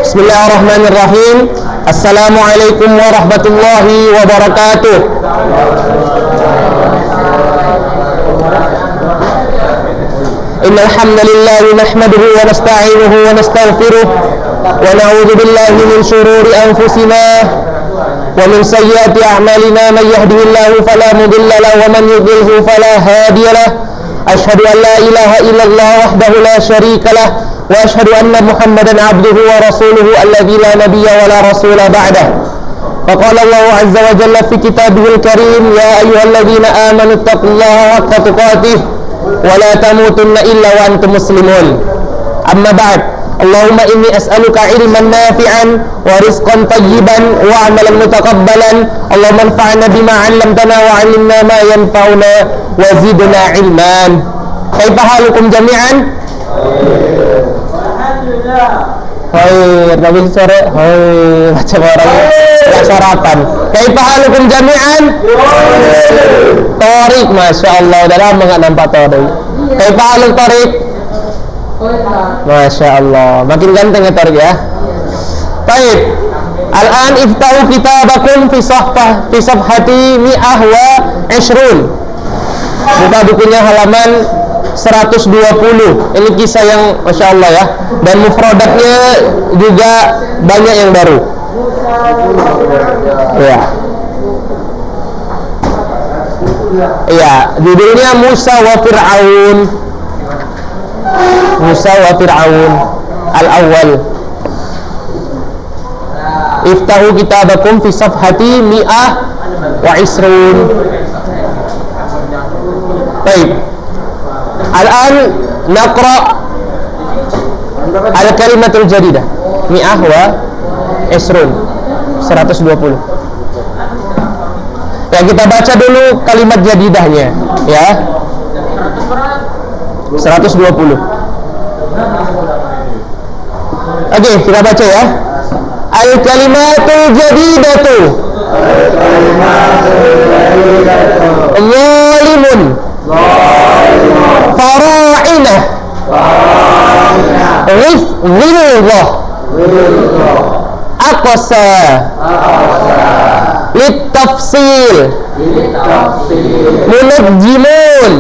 Bismillahirrahmanirrahim. Assalamualaikum warahmatullahi wabarakatuh. Innal hamdalillah nahmaduhu wa nasta'inuhu wa nastaghfiruh wa na'udzu billahi min shururi anfusina wa min sayyiati a'malina may yahdihillahu fala mudilla lahu wa man yudlilhu fala hadiya lahu. Asyhadu an la ilaha illallah wahdahu la syarika lahu wa asyhadu anna Muhammadan abduhu wa rasuluhu alladzi la nabiyya wa la rasula ba'dah. Faqala Allah azza wa jalla fi kitabihil karim, ya ayyuhalladzina amanu taqullaha haqqa tuqatih wa la tamutunna illa wa antum muslimun. Amma ba'd. Allahumma inni as'aluka ilman nafi'an wa rizqan tayyiban wa 'amalan mutakabbalan. Allahumma anfa'na bima 'allamtana wa 'allimna ma yanfa'una wa zidna ilman. Kaifa halukum jami'an? Hoi, tapi sore, hoi, macam orang nggak sarapan. Kaifa halukum jami'an? Torik, masya Allah, udah lama nggak nampak Torik. Kaifa haluk Torik? Masya Allah, makin ganteng ya Torik ya. Baik, al-an iftahu kitabakum fi safhati mi'ah wa ishrun. Buka bukunya halaman 120. Ini kisah yang masya Allah ya, dan mufradatnya juga banyak yang baru ya. Iya, judulnya Musa wa Fir'aun. Musa wa Fir'aun al-awwal. Iftahu kitabakum fi safhati mi'ah wa isrun. Baik, al-an naqra al-kalimatul jadidah mi'ah wa isrun 120. Ya, kita baca dulu kalimat jadidahnya ya. 120. Oke, kita baca ya. Al-kalimatul jadidatu zalimun fara'inah ghilzah aqsa litafsil munajjimun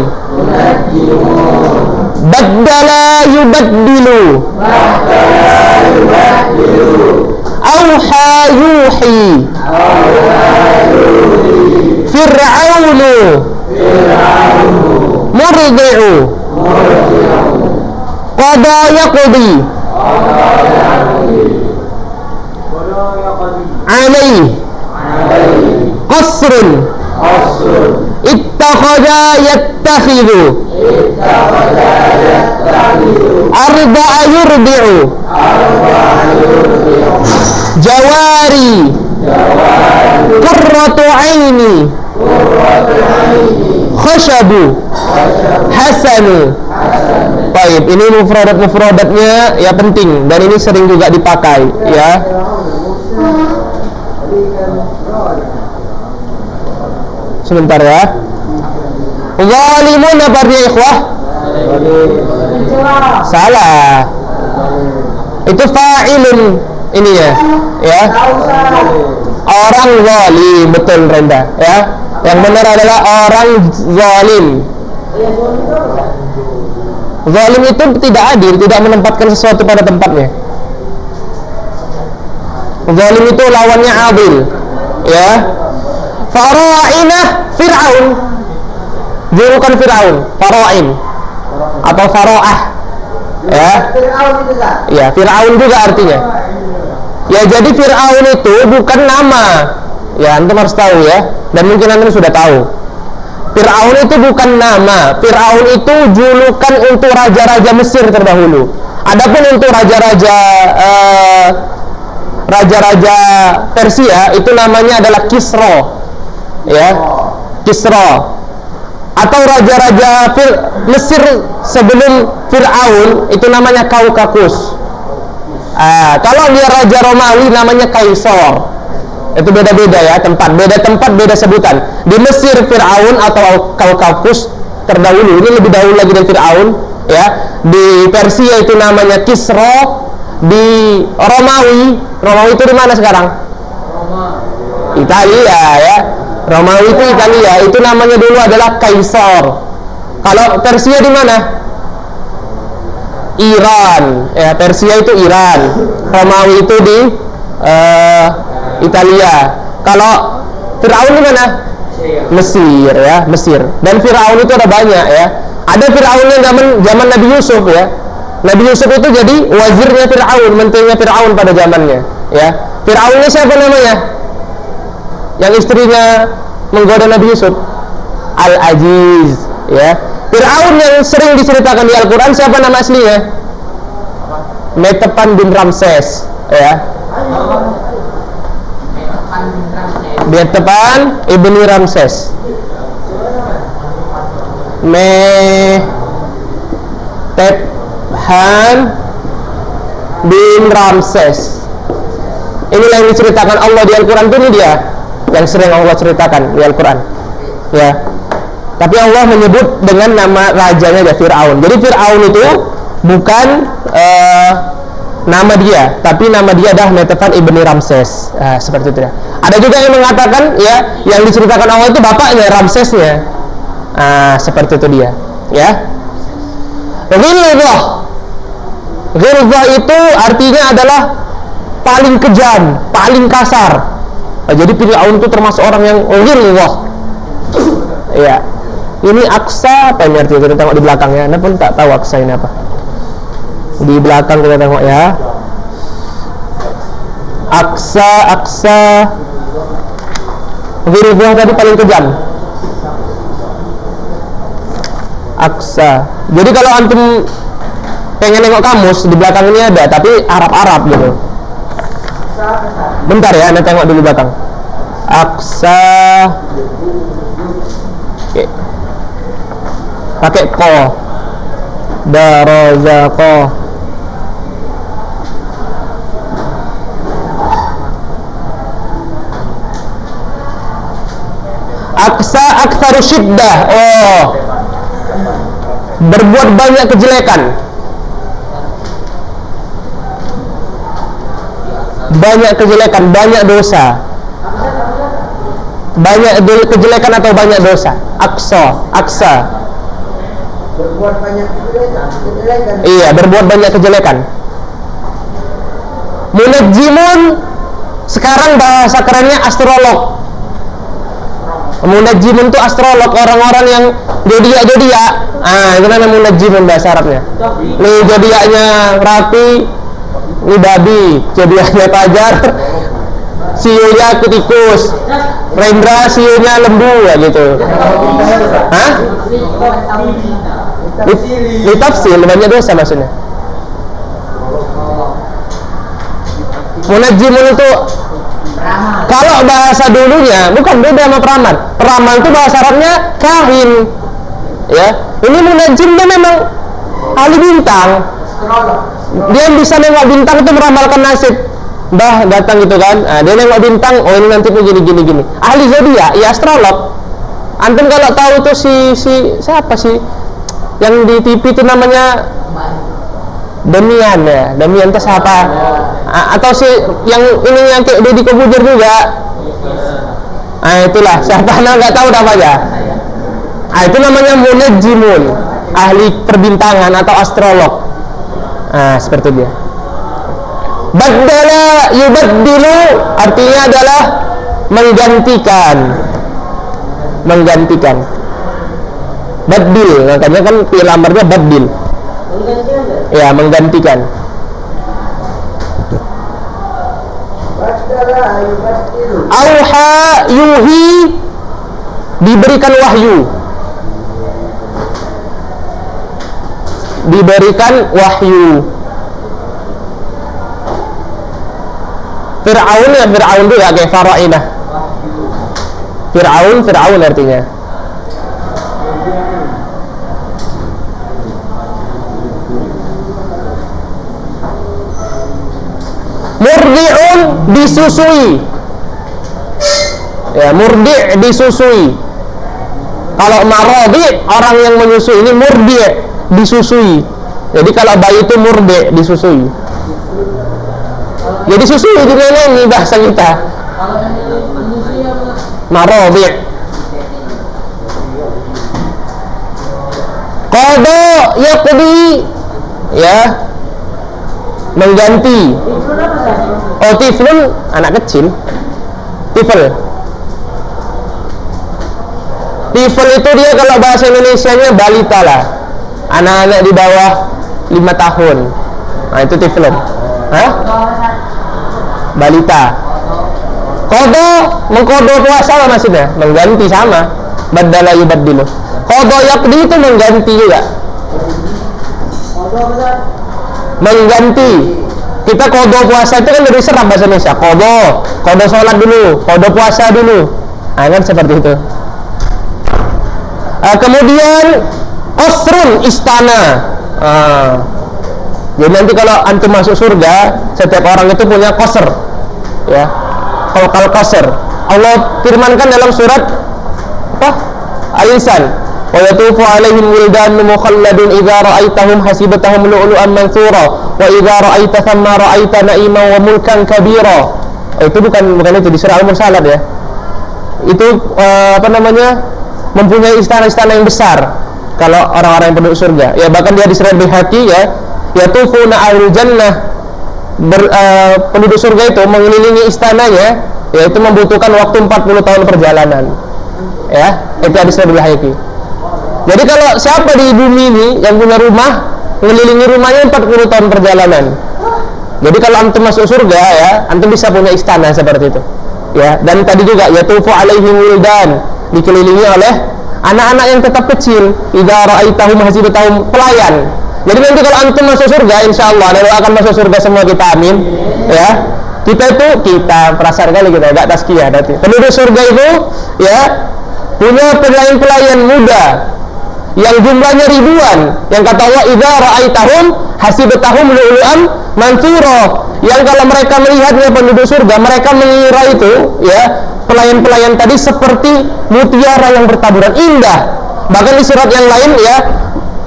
baddala yubaddilu awha yuhi fir'aunu murdi'u qada yaqdi alaih qasrun ittakhadha yattakhidhu arba'a yurdi'u jawari qurratu aini khashabu hasanu. Baik, ini mufradatnya ya penting dan ini sering juga dipakai ya. Sebentar ya. Zalimun apa artinya ikhwah? Salah. Itu fa'ilun ini ya. Ya. Orang zalim, betul Brenda ya. Yang benar adalah orang zalim. Zalim itu tidak adil, tidak menempatkan sesuatu pada tempatnya. Zalim itu lawannya adil ya. Fara'inah Fir'aun, julukan Fir'aun, Fara'in atau Fara'ah ya. Ya, Fir'aun juga artinya. Ya, jadi Fir'aun itu bukan nama. Ya, antum harus tahu ya. Dan mungkin antum sudah tahu. Fir'aun itu bukan nama. Fir'aun itu julukan untuk raja-raja Mesir terdahulu. Adapun untuk raja-raja Persia itu namanya adalah Kisra. Ya, Kisra. Atau raja-raja Mesir sebelum Fir'aun itu namanya Kaukakus. Kalau dia raja Romawi namanya Kaisar. Itu beda-beda ya, beda tempat, beda sebutan. Di Mesir Fir'aun atau Kaukakus terdahulu, ini lebih dahulu lagi dari Fir'aun ya. Di Persia itu namanya Kisra, di Romawi. Romawi itu di mana sekarang? Italia ya. Romawi itu Italia. Itu namanya dulu adalah Kaisar. Kalau Persia di mana? Iran. Ya, Persia itu Iran. Romawi itu di Italia. Kalau Firaun di mana? Mesir ya, Mesir. Dan Firaun itu ada banyak ya. Ada Firaun yang zaman Nabi Yusuf ya. Nabi Yusuf itu jadi wazirnya Firaun, menterinya Firaun pada zamannya ya. Firaunnya siapa namanya? Yang istrinya menggoda Nabi Yusuf, Al-Aziz ya. Firaun yang sering diceritakan di Al-Quran siapa nama aslinya? Metepan bin Ramses ya. Metepan ibni Ramses. Metepan bin Ramses. Inilah yang diceritakan Allah di Al-Quran. Ini dia yang sering Allah ceritakan di Al-Quran ya. Tapi Allah menyebut dengan nama rajanya ya, Fir'aun. Jadi Fir'aun itu bukan nama dia, tapi nama dia adalah Metepan ibni Ramses. Seperti itu ya. Ada juga yang mengatakan ya, yang diceritakan Allah itu bapaknya, Ramsesnya. Seperti itu dia ya. Ghilzah. Ghilzah itu artinya adalah paling kejam, paling kasar. Jadi Fir'aun itu termasuk orang yang ghilzah ya. Ini Aqsa, apa ini artinya? Kita tengok di belakangnya. Anda pun tak tahu Aqsa ini apa. Di belakang kita tengok ya. Aqsa Ghilzah tadi paling kejam. Aqsa. Jadi kalau antum pengen nengok kamus, di belakang ini ada, tapi Arab-Arab gitu. Bentar ya, Anda tengok dulu belakang. Aqsa. Oke. Pakai ko. Darazaqo. Aqsa aktsaru syiddah. Oh. Berbuat banyak kejelekan. Banyak kejelekan, banyak dosa. Banyak kejelekan atau banyak dosa. Aqsa. Berbuat banyak kejelekan. Iya, berbuat banyak kejelekan. Munajjimun, sekarang bahasa kerennya astrolog. Munajjimun itu astrolog, orang-orang yang zodiak. Itu namanya munajjimun bahasa Arabnya. Nih zodiaknya rapi, ini babi, zodiaknya Fajar, sionya tikus, Rendra sionya lembu ya gitu. Hah? Ditafsir banyak dosa maksudnya. Munajjimun itu kalau bahasa dulunya bukan, beda sama peramal. Peramal itu bahasa Arabnya kahin. Ya, ini munajjim dia memang ahli bintang. Dia bisa nengok bintang itu meramalkan nasib. Bah datang gitu kan, dia nengok bintang, oh ini nanti tuh gini. Ahli zodiak, ya astrolog. Antum kalau tahu tuh si siapa sih yang di TV itu namanya Demian ya, Demian itu siapa? Atau si yang ini yang kayak Deddy Kobuzer juga. Itulah siapa, nggak tahu namanya. Itu namanya munajjimun, ahli perbintangan atau astrolog. Seperti dia. Baddala yubaddilu artinya adalah menggantikan. Baddil, makanya kan fi'il amarnya baddil. Ya, menggantikan. Auha yuhi, diberikan wahyu. Fir'aun ya, Fir'aun itu ya kayak Farainah. Fir'aun artinya. Murdi'un, disusui. Ya, murdi' disusui. Kalau maradi orang yang menyusui, ini murdi' disusui. Jadi kalau bayi itu murdi' disusui. Jadi susu juga ini bahasa kita. Marobi'. Qada yaqdi, ya, mengganti. Oh, tiflun anak kecil. Tifl itu dia kalau bahasa Indonesianya balita lah, anak-anak di bawah 5 tahun. Nah, itu tiflun. Hah? Balita. Qada, mengqada puasa apa maksudnya? Mengganti, sama. Badala yubaddilu. Qada yaqdi itu mengganti juga. Mengganti. Kita qada puasa itu kan dari serap bahasa Indonesia. Qada sholat dulu, qada puasa dulu. Nah, kan seperti itu. Kemudian qasrun, istana. Jadi nanti kalau antum masuk surga, setiap orang itu punya qasr, ya. Kalau qasr, Allah firmankan dalam surat apa? Al-Insan. Wa yatufu 'alaihim wildanun mukhalladun idza ra'aitahum hasibatahum lu'lu'an mansura wa idza ra'aita thamma ra'aita na'iman wa mulkan kabira. Itu bukan itu di surah Al-Mursalat, ya. Itu mempunyai istana-istana yang besar kalau orang-orang yang penduduk surga. Ya, bahkan dia di surah Al-Bihaqi, ya, yatufuna ahlul jannah, penduduk surga itu mengelilingi istananya, yaitu membutuhkan waktu 40 tahun perjalanan. Ya, itu hadis Nabi Al-Hayati. Jadi kalau siapa di bumi ini yang punya rumah, mengelilingi rumahnya 40 tahun perjalanan. Jadi kalau antum masuk surga, ya, antum bisa punya istana seperti itu. Ya, dan tadi juga yatufu 'alaihim wildan, dikelilingi oleh anak-anak yang tetap kecil. Idza ra'aitahum hasibatahum, pelayan. Jadi nanti kalau antum masuk surga, insyaallah, dan akan masuk surga semua, kita amin, ya. Kita perasaan kali kita agak tazkiyah nanti. Penduduk surga itu, ya, punya pelayan-pelayan muda yang jumlahnya ribuan, yang kata Allah idza ra'aitahum hasibatahum lu'lu'an mansura, yang kalau mereka melihatnya penduduk surga, mereka mengira itu, ya, pelayan-pelayan tadi seperti mutiara yang bertaburan, indah. Bahkan di surat yang lain, ya,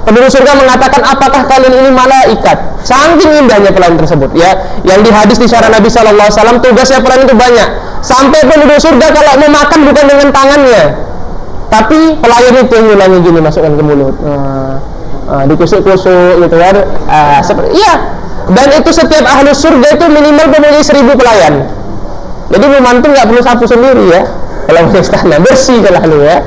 penduduk surga mengatakan, apakah kalian ini malaikat? Saking indahnya pelayan tersebut, ya. Yang di hadis di syarah Nabi SAW, tugasnya pelayan itu banyak. Sampai penduduk surga kalau mau makan bukan dengan tangannya, tapi pelayan itu yang nyulangi gini, masukkan ke mulut, dikusuk-kusuk gitu kan. Iya. Dan itu setiap ahli surga itu minimal mempunyai 1000 pelayan. Jadi memantu nggak perlu sapu sendiri, ya. Kalau punya istana bersih kalau lu, ya.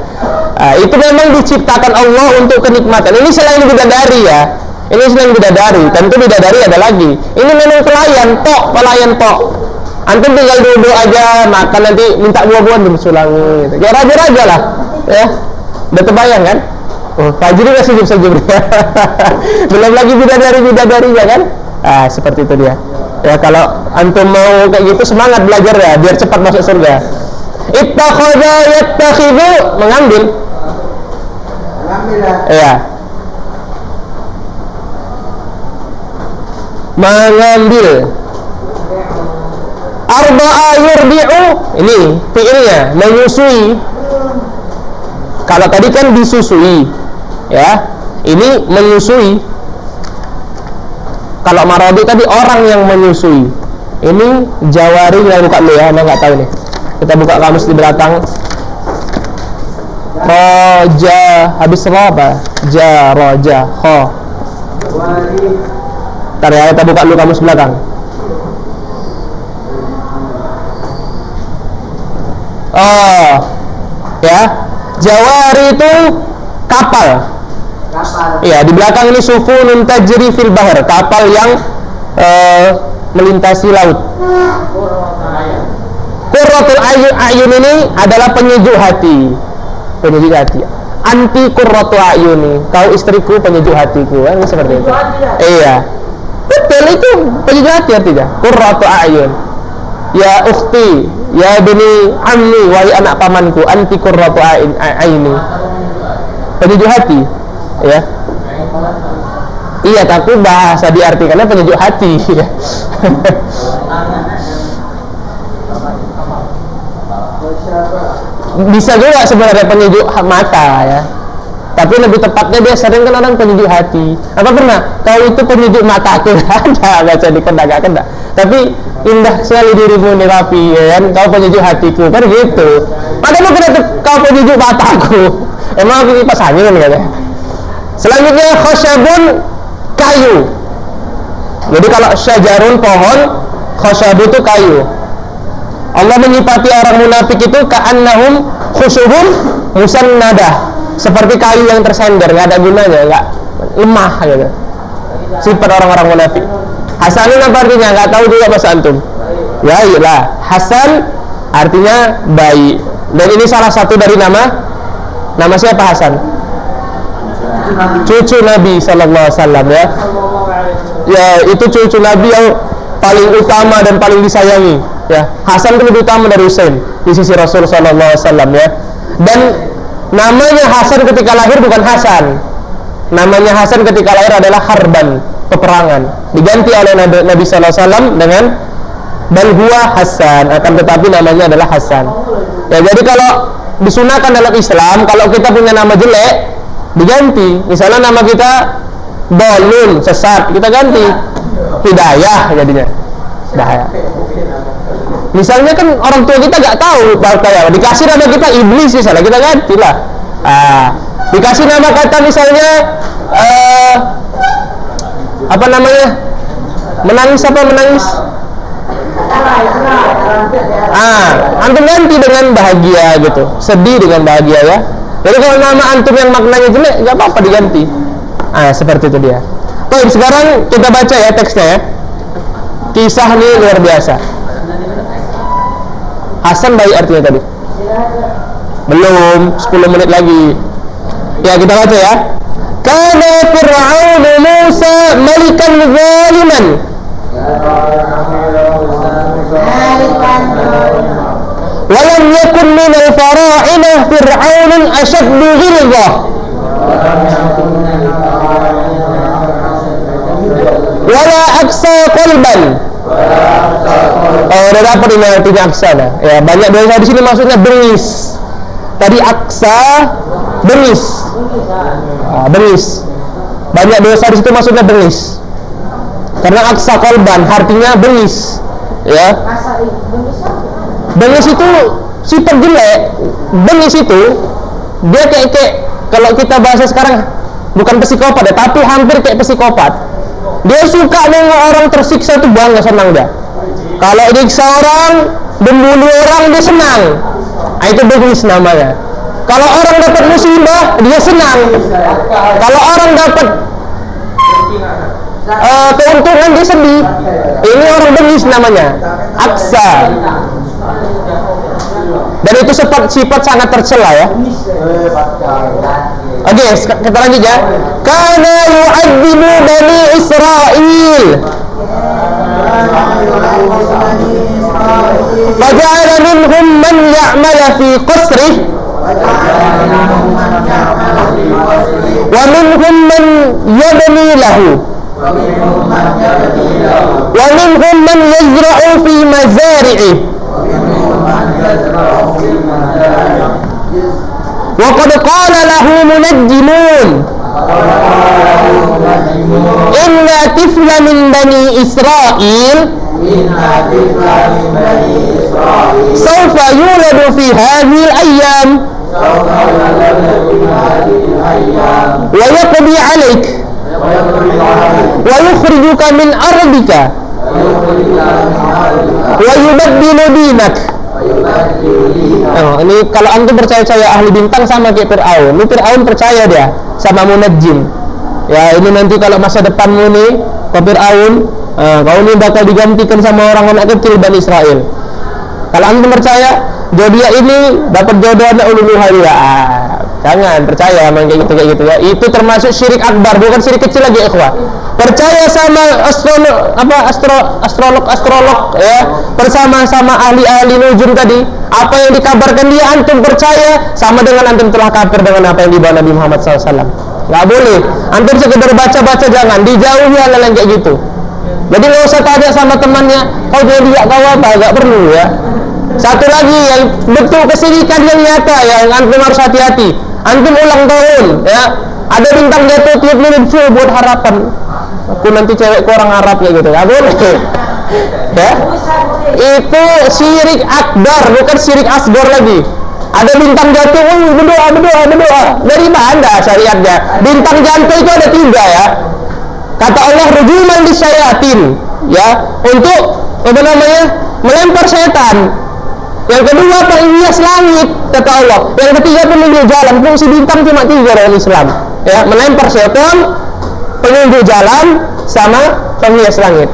Itu memang diciptakan Allah untuk kenikmatan. Ini selain bidadari, ya. Ini selain bidadari. Tentu bidadari ada lagi. Ini memang pelayan tok. Antum tinggal duduk aja, makan, nanti minta buah-buahan disulangi gitu. Ya raja-raja lah, ya. Udah terbayang kan? Oh, Fajri masih sejuk-sejuk. Belum lagi bidadari-bidadarinya kan? Seperti itu dia. Ya, kalau antum mau kayak gitu, semangat belajar, ya, biar cepat masuk surga. Ittakhadha yattakhidhu, mengambil. Ya. Mengambil. Arba'a yurdi'u, ini fi'ilnya, menyusui. Kalau tadi kan disusui, ya. Ini menyusui. Kalau maradi tadi orang yang menyusui. Ini jawari yang buka dulu, ya, anda nggak tahu nih. Kita buka kamus di belakang. Roja, habis apa? Roja, kho. Ntar, ya, kita buka dulu kamus belakang. Oh, ya. Jawari itu kapal. Iya, di belakang ini sufunun tajri fil bahr, kapal yang melintasi laut. Qurratul ayun ini adalah penyejuk hati. Penyejuk hati. Anti qurratu ayuni, kau istriku penyejuk hatiku, kan seperti itu. Iya. Betul, itu penyejuk hati artinya. Qurratu ayun. Ya ukhti, ya bini ammi, wahai anak pamanku, anti qurratu ayuni. Penyejuk hati, ya. Iya, tapi bahasa diartikannya penyejuk hati, ya. Bisa juga sebenarnya penyejuk mata, ya. Tapi lebih tepatnya dia sering kan orang penyejuk hati. Apa pernah? Kau itu penyejuk mataku. Ada, nggak jadi kena, nggak kena. Tapi indah sekali dirimu nih Rapi, ya kan? Kau penyejuk hatiku, kan gitu. Maka mau kena kau penyejuk mataku. Emang aku kipas angin kan katanya. Selanjutnya khosyabun, kayu. Jadi kalau syajarun pohon, khosyabu itu kayu. Allah menyifati orang munafik itu ka'annahum khusyubun musannadah, seperti kayu yang tersender, nggak ada gunanya, nggak, lemah gitu. Sifat orang-orang munafik. Hasanun apa artinya? Nggak tahu juga bahasa antum. Ya iyalah, Hasan artinya baik. Dan ini salah satu dari nama siapa Hasan? Cucu Nabi Sallallahu Alaihi Wasallam, ya. Ya, itu cucu Nabi yang paling utama dan paling disayangi, ya. Hasan itu lebih utama dari Husain di sisi Rasul Sallallahu Alaihi Wasallam, ya. Dan namanya Hasan ketika lahir bukan Hasan. Namanya Hasan ketika lahir adalah Harban, peperangan. Diganti oleh Nabi Sallallahu Alaihi Wasallam dengan bal huwa Hasan, akan tetapi namanya adalah Hasan. Ya, jadi kalau disunahkan dalam Islam, kalau kita punya nama jelek diganti. Misalnya nama kita Dolun, sesat, kita ganti Hidayah jadinya. Hidayah. Misalnya kan orang tua kita nggak tahu kayak dikasih nama kita iblis, misalnya kita gantilah. Dikasih nama kata misalnya apa namanya, menangis. Antum ganti dengan bahagia gitu, sedih dengan bahagia, ya. Jadi kalau nama antum yang maknanya jelek, nggak apa-apa diganti. Seperti itu dia. Baik, sekarang kita baca ya teksnya, ya. Kisah ini luar biasa. Hasan baik artinya tadi. Belum, 10 menit lagi. Ya, kita baca ya. Kana Fir'aun Musa malikan zaliman. Walam yakun minal fara'inah Fir'aunun asyaddu ghilzah. Wala aksa qalban. Udah dapat ini artinya aksa dah. Ya, banyak dosa di sini maksudnya bengis. Tadi aksa, bengis. Bengis. Banyak dosa di situ maksudnya bengis. Karena aksa qalban artinya bengis. Ya. Bengis itu sifat jelek. Bengis itu dia kayak kalau kita bahasa sekarang bukan psikopat ya, tapi hampir kayak psikopat. Dia suka nengok orang tersiksa tuh bangga, senang dia. Kalau nyiksa orang, membunuh orang dia senang. Itu bengis namanya. Kalau orang dapat musibah dia senang. Kalau orang dapat keuntungan dia sedih. Ini orang bengis namanya, aksa. Dan itu sifat sangat tercela, ya. Oke, kita lanjut ya. Kana yu'adzibu Bani Israil faja'ala minhum man ya'mala fi qasrih wa minhum man yabni lahu wa minhum man yazra'u fi mazari'ih wa qad qala lahu munajjimun inna tifla min bani Israil sawfa yuladu fi hadhihi al-ayyam wa yaqdi 'alayk wa yukhrijuka min ardika wa yubaddilu dinak. Ini kalau antum percaya ahli bintang sama kayak Fir'aun. Ini Fir'aun percaya dia sama munajjim. Ya, ini nanti kalau masa depanmu nih ke Fir'aun, kau ini bakal digantikan sama orang anak kecil Bani Israel. Kalau antum percaya dia ini dapat jodoh anak ulul hayya, jangan percaya memang kayak gitu ya. Itu termasuk syirik akbar, bukan syirik kecil lagi, ikhwah. Percaya sama astrolog ya, bersama ahli nujum tadi, apa yang dikabarkan dia antum percaya, sama dengan antum telah kafir dengan apa yang dibawa Nabi Muhammad SAW. Nggak boleh antum sekedar baca-baca, jangan dijauhi hal yang kayak gitu. Jadi nggak usah tanya sama temannya, kau jadi kau apa, nggak perlu ya. Satu lagi yang betul kesirikan yang nyata yang antum harus hati-hati. Antum ulang tahun, ya, ada bintang jatuh tiup lilin buat harapan. Aku nanti cewek orang Arab ya gitu, nggak boleh. Ya, itu syirik akbar, bukan syirik asgor lagi. Ada bintang jatuh, berdoa. Dari mana syariatnya? Bintang jatuh itu ada 3 ya. Kata Allah, rujuman disyayatin, ya, untuk apa namanya? Melempar setan. Yang kedua, penghias langit, kata Allah. Yang ketiga, penunjuk jalan. Fungsi bintang cuma 3 dalam Islam, ya, melempar setan, penunjuk jalan, sama penghias langit.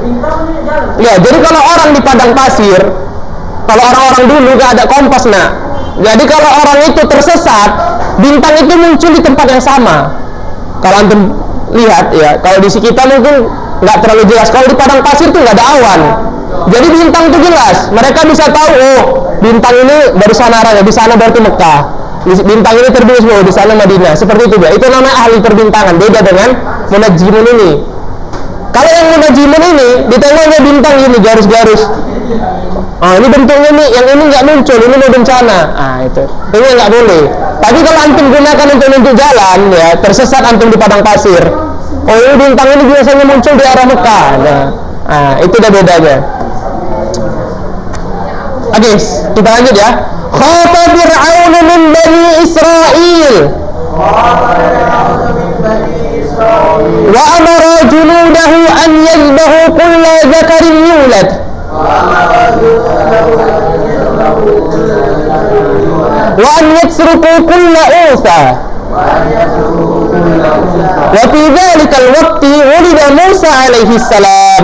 Ya, jadi kalau orang di padang pasir, kalau orang-orang dulu gak ada kompas, nah, jadi kalau orang itu tersesat, bintang itu muncul di tempat yang sama. Kalau antum lihat, ya, kalau di sekitar mungkin nggak terlalu jelas. Kalau di padang pasir tuh nggak ada awan, jadi bintang itu jelas. Mereka bisa tahu, oh, bintang ini dari sana arahnya, di sana berarti Mekah. Bintang ini terbit, oh, di sana Madinah. Seperti itu, ya. Itu namanya ahli perbintangan. Beda dengan munajimun ini. Kalau yang munajimun ini ditengoknya bintang ini garis-garis. Oh, ini bentuknya nih, yang ini nggak muncul, ini mau bencana. Itu ini nggak boleh. Tapi kalau antum gunakan untuk menunjuk jalan, ya, tersesat antum di padang pasir, oh, ini bintang ini biasanya muncul di arah Mekah. Itu udah bedanya. Oke, kita lanjut ya. Khafa Fir'aun min Bani Israel wa amara junudahu an yadhbahu kulla zakarin yulad wa an yatsruku kulla unsa wa fi dhalika al-waqti wulida Musa alaihi salam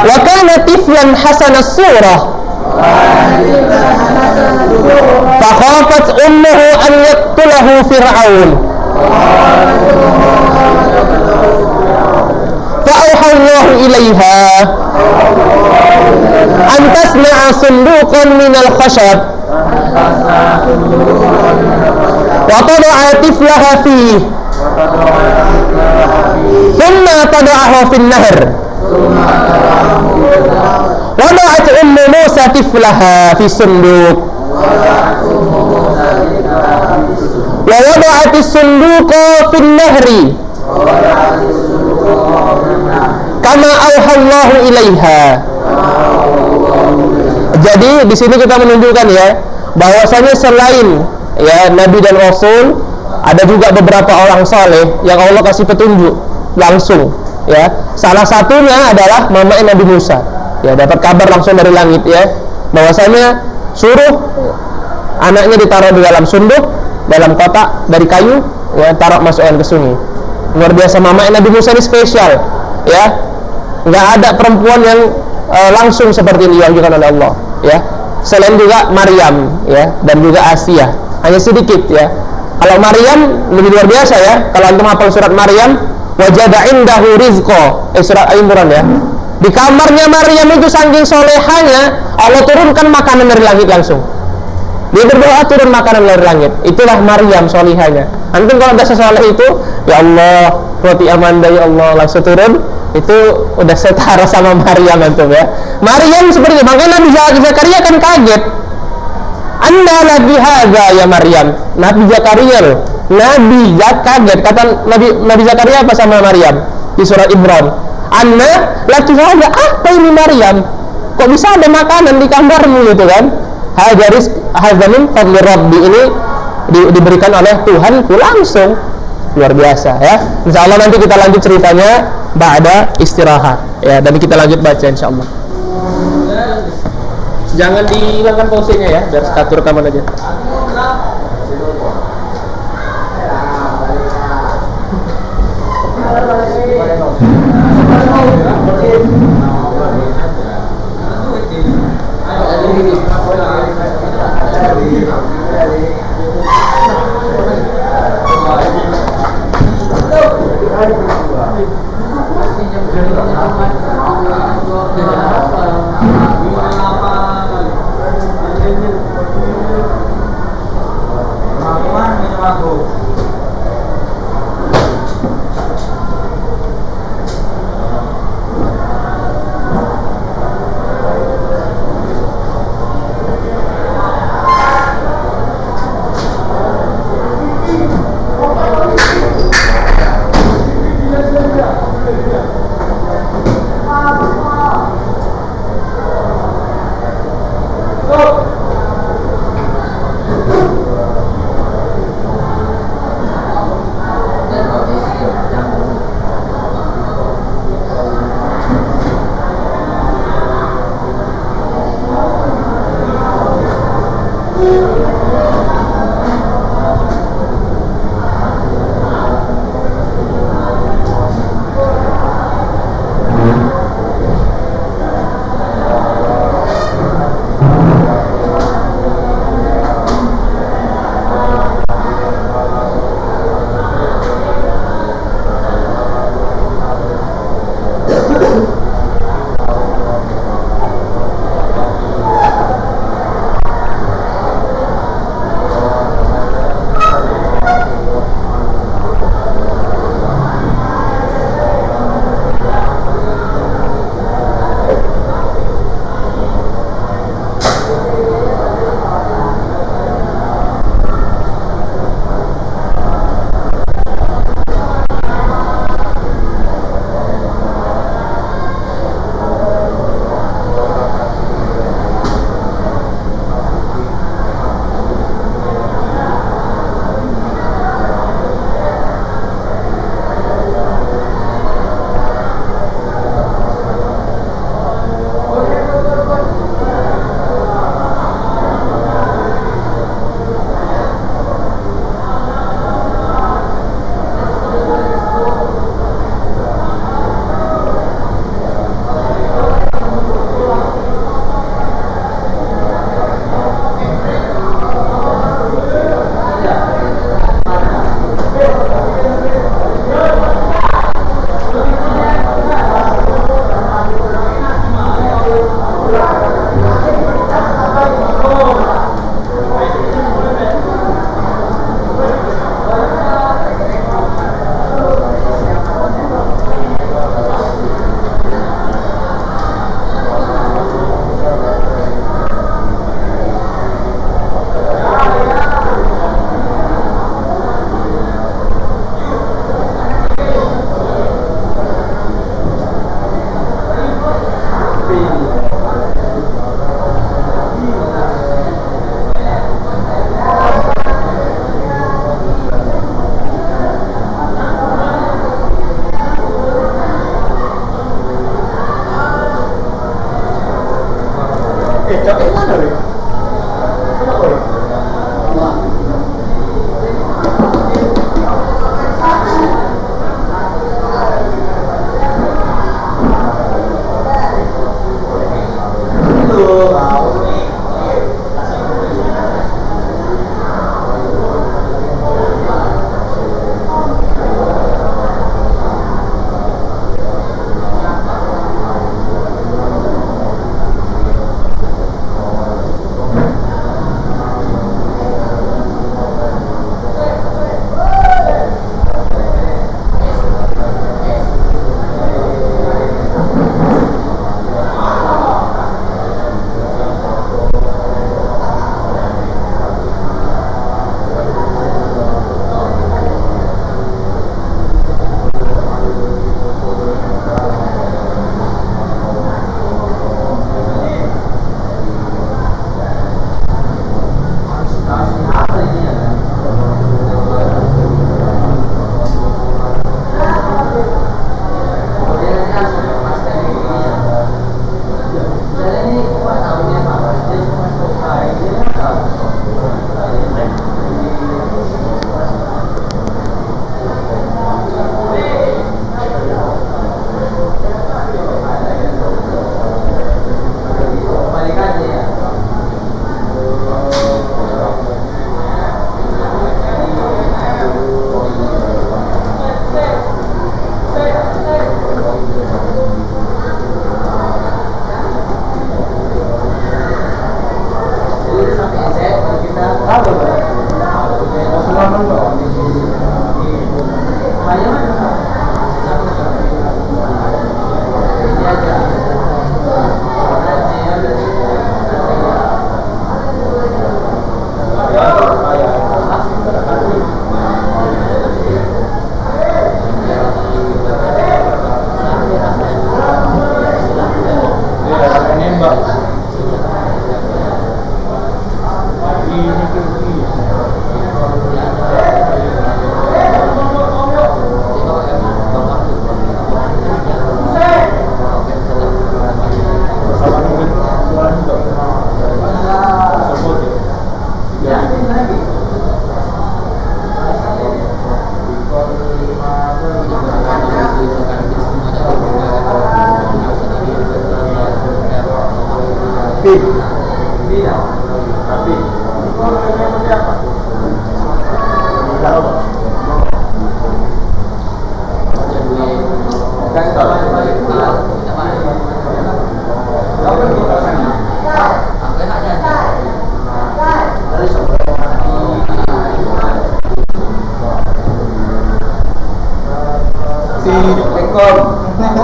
wa kana tiflan hasana surah fa khafat ummuhu an yaqtulahu Fir'aun fa awha Allahu ilaiha an tasna'a sunduqan min al-khashab wa tada'a tiflaha fihi thumma tada'ahu fi an-nahr wada'at ummu Musa tiflaha fi sunduq wa wada'at as-sunduqa fi an-nahri kama auha Allahu ilaiha. Jadi di sini kita menunjukkan, ya, bahwasanya selain, ya, nabi dan rasul, ada juga beberapa orang saleh yang Allah kasih petunjuk langsung, ya. Salah satunya adalah mamanya Nabi Musa, ya, dapat kabar langsung dari langit, ya, bahwasanya suruh anaknya ditaruh di dalam sunduk, dalam kotak dari kayu, ya, taruh masukkan ke sungai. Luar biasa, mamanya Nabi Musa ini spesial, ya. Nggak ada perempuan yang langsung seperti ini diwahyukan oleh Allah, ya. Selain juga Maryam, ya, dan juga Asia, hanya sedikit, ya. Kalau Maryam lebih luar biasa, ya. Kalau antum hafal surat Maryam, wajada indahu rizqa, surat Al-Imran, ya. Di kamarnya Maryam itu saking solehanya, Allah turunkan makanan dari langit langsung. Dia berdoa turun makanan dari langit. Itulah Maryam solihanya. Antum kalau udah sesoleh itu, ya Allah, roti amanda, ya Allah, langsung turun. Itu udah setara sama Maryam, antum, ya. Maryam seperti itu. Makanya Nabi Zakaria kan kaget. Anda lagi hadza ya Maryam. Nabi Zakaria loh. Nabi kaget. Kata Nabi Zakaria apa sama Maryam di surat Imran? Anna lagi hadza, apa ini Maryam? Kok bisa ada makanan di kamarmu gitu kan? Hadza rizq, hadza min fadli Rabbi, ini diberikan oleh Tuhanku langsung. Luar biasa, ya. Insyaallah nanti kita lanjut ceritanya ba'da istirahat, ya, dan kita lanjut baca insyaallah. Jangan dihilangkan pausenya, ya, biar status rekaman aja.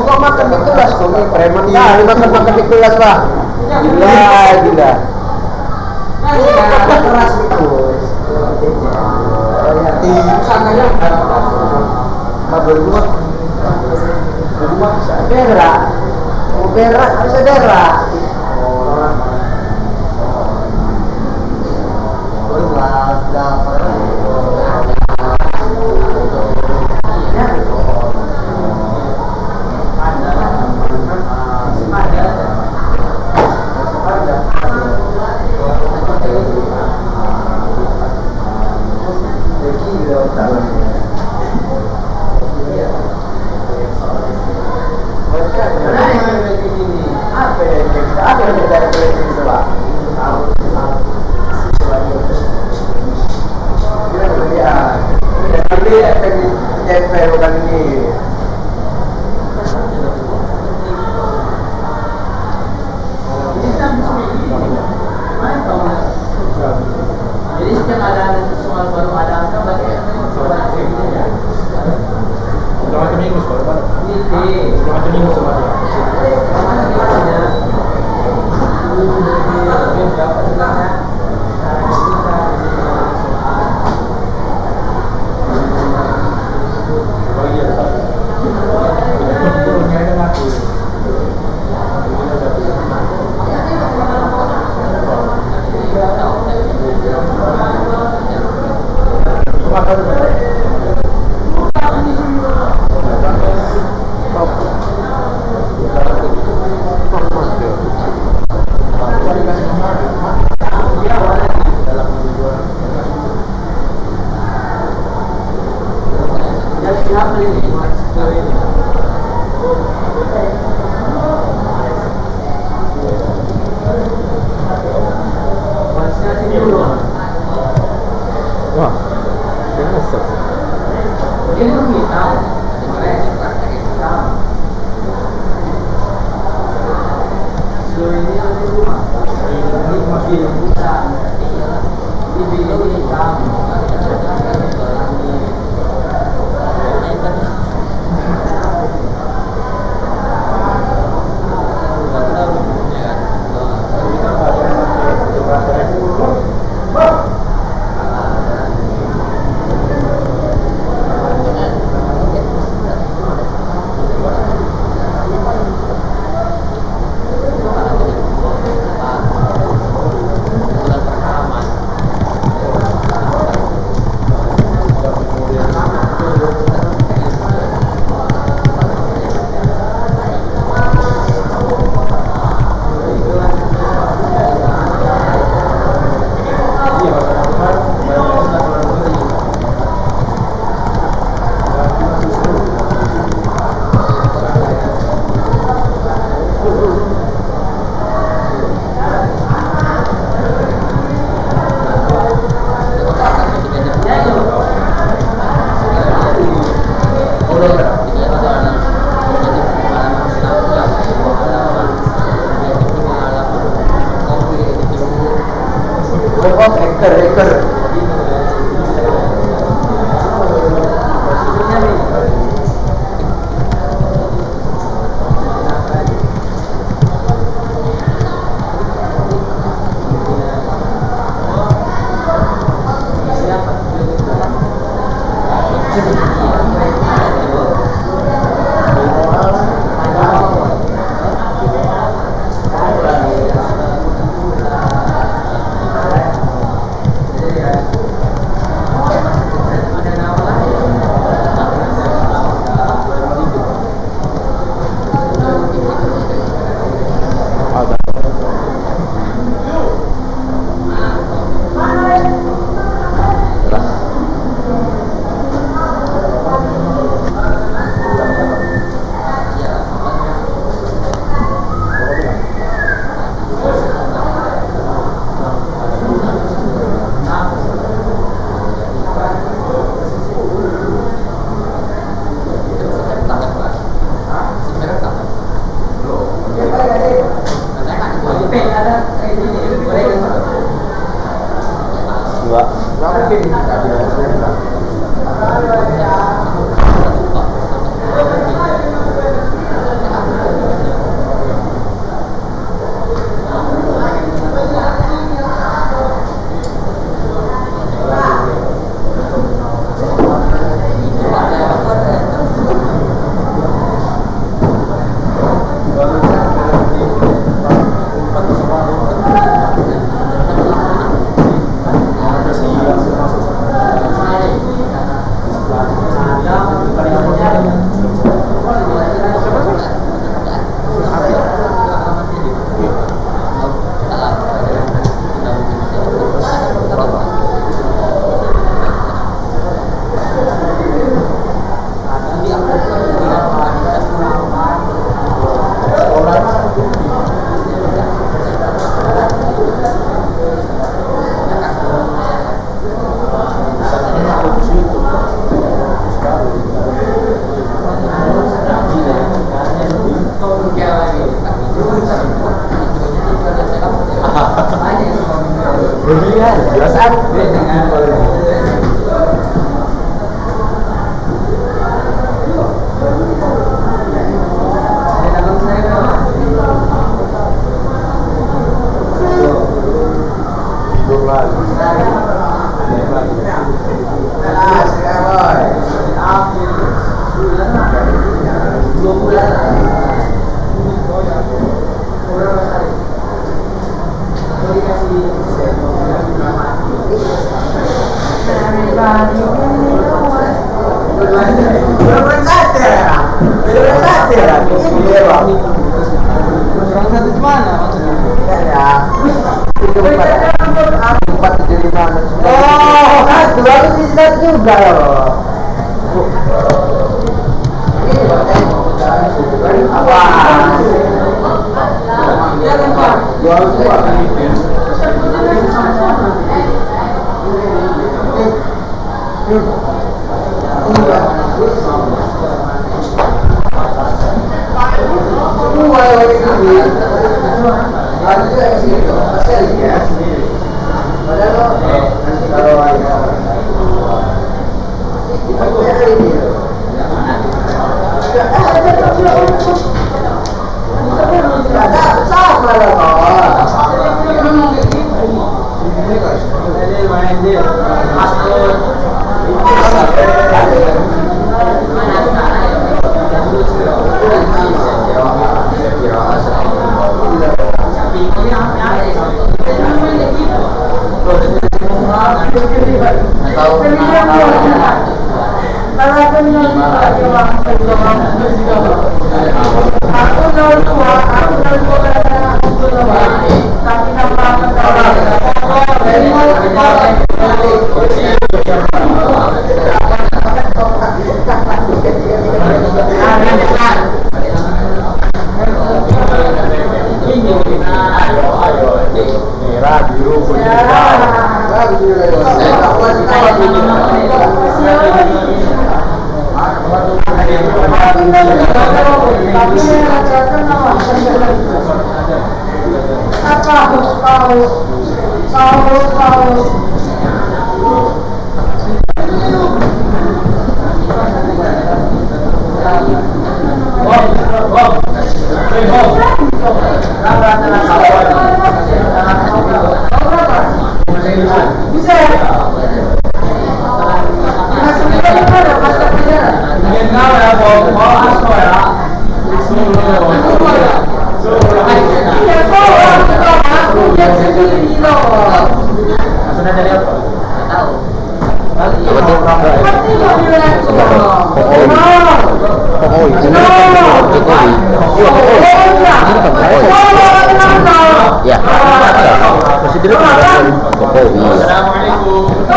Kok makan di kelas kok nih preman ya, makan di kelas Pak. Gila. Keras itu. Di sananya rumah bisa berak. Mau berak bisa berak. Jadi setiap ada soal baru ada apa berarti Selamat minggu sekolah. ini Selamat minggu sekolah. Enggak mungkin.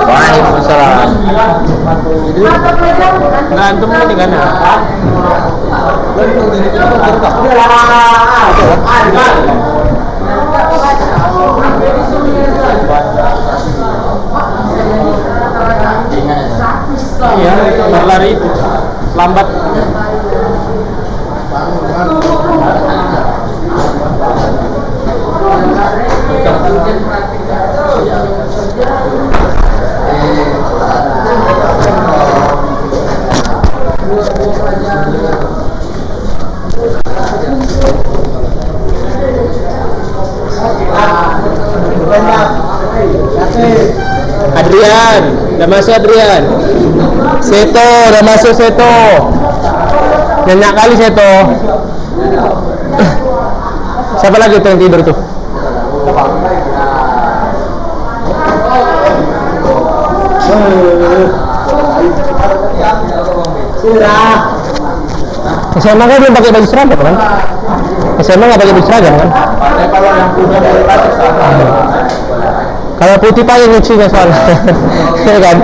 Waalaikumsalam. Ngantem ini kan ya? Iya, berlari lambat. Rian, udah masuk Adrian. Seto, udah masuk Seto. Nyenyak kali Seto. Siapa lagi tuh yang tidur tuh? SMA kan belum pakai baju seragam kan? SMA nggak pakai baju seragam kan? Kalau yang punya dari batik sama. Kalau putih payung nyucinya soalnya, ya kan?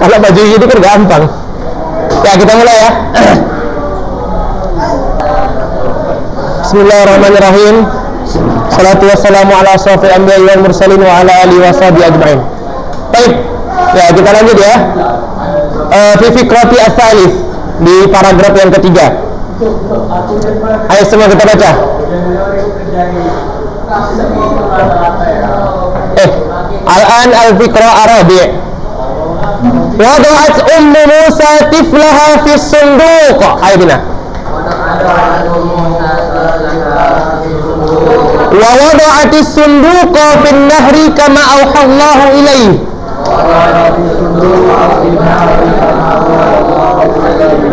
Kalau baju itu kan gampang. Ya kita mulai ya. Bismillahirrahmanirrahim. Salatu wassalamu ala asrofil anbiya'i wal mursalin wa ala alihi wa sahbihi ajma'in. Baik, ya kita lanjut ya. Fi fikrati ats-tsalits, di paragraf yang ketiga. Ayo semua kita baca. Al-an al-fikra arabi'. Wada'at ummu Musa tiflaha fi sunduq. Ayo bina. Wa wada'at as-sunduqa fi an-nahri kama awha Allahu ilayhi.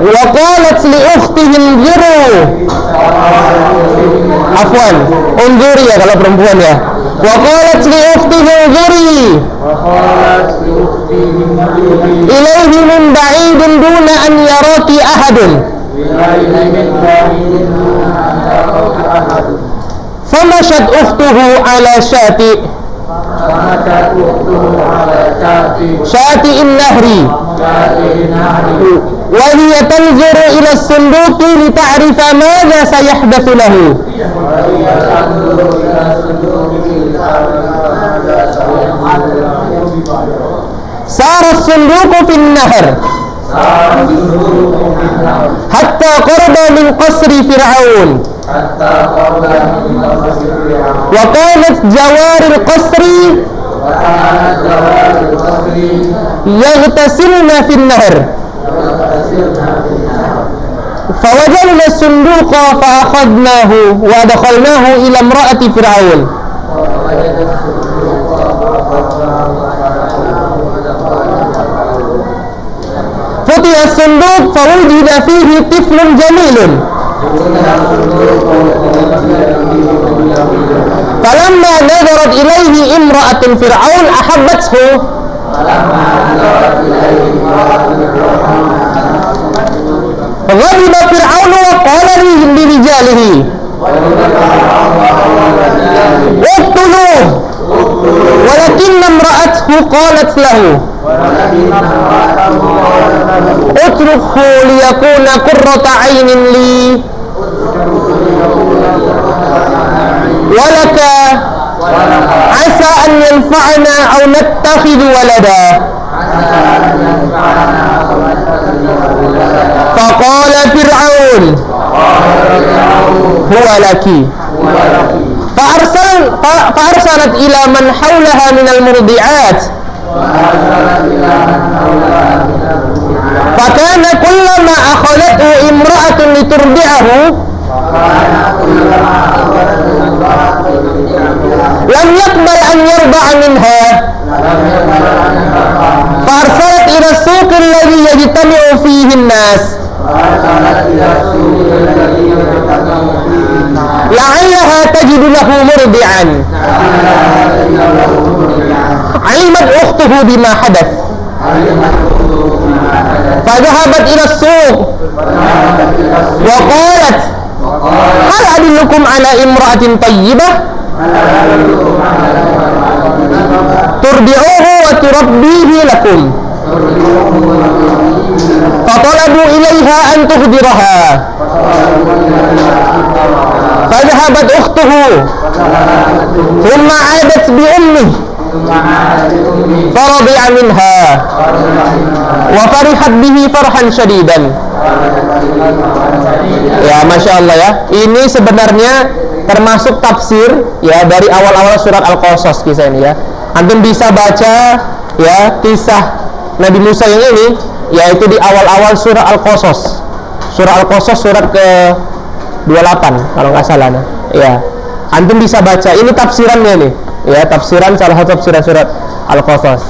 Wa qalat li ukhtihi inzuru. Afwan, unzuri ya kalau perempuan ya. Wa qalat li ukhtihi inzuri ilayhi min ba'idin duna an yaraki ahadun. Famashat ukhtuhu ala syati in-nahri wa hiya tanzuru ila as-sunduqi li ta'rifa madha sayahdathu lahu. Sara as-sunduqu fi an-nahr hatta qaraba min qasri fir'aun wa kanat jawari al-qasri yaghtasilna fi an-nahr فوجدنا الصندوق فأخذناه وأدخلناه إلى امرأة فرعون فتح الصندوق فوجد فيه طفل جميل فلما نظرت إليه امرأة فرعون أحبته غضب فرعون وقال لرجاله اقتلوه ولكن امرأته قالت له اتركه ليكون قرة عين لي ولك عسى أن ينفعنا أو نتخذ ولدا. فقال فرعون هو لك. فأرسلت إلى من حولها من المرضعات فكان كلما أخذته امرأة لترضعه لم يقبل أن يرضع منها فأرسلت إلى السوق الذي يجتمع فيه الناس لعلها تجد له مرضعا. علمت أخته بما حدث فذهبت إلى السوق وقالت هل أدلكم على امرأة طيبة ترضعوه وتربيه لكم. فطلبوا إليها أن تخبرها فذهبت أخته ثم عادت بأمه فرضع منها وفرحت به فرحا شديدا. Ya, Masya Allah ya. Ini sebenarnya termasuk tafsir ya dari awal-awal surat Al-Qasas kisah ini ya. Antum bisa baca ya kisah Nabi Musa yang ini yaitu di awal-awal surah Al-Qasas. Surah Al-Qasas surat ke-28 kalau nggak salah nah. Ya. Antum bisa baca ini tafsirannya nih. Ya, tafsiran salah satu tafsiran surat Al-Qasas.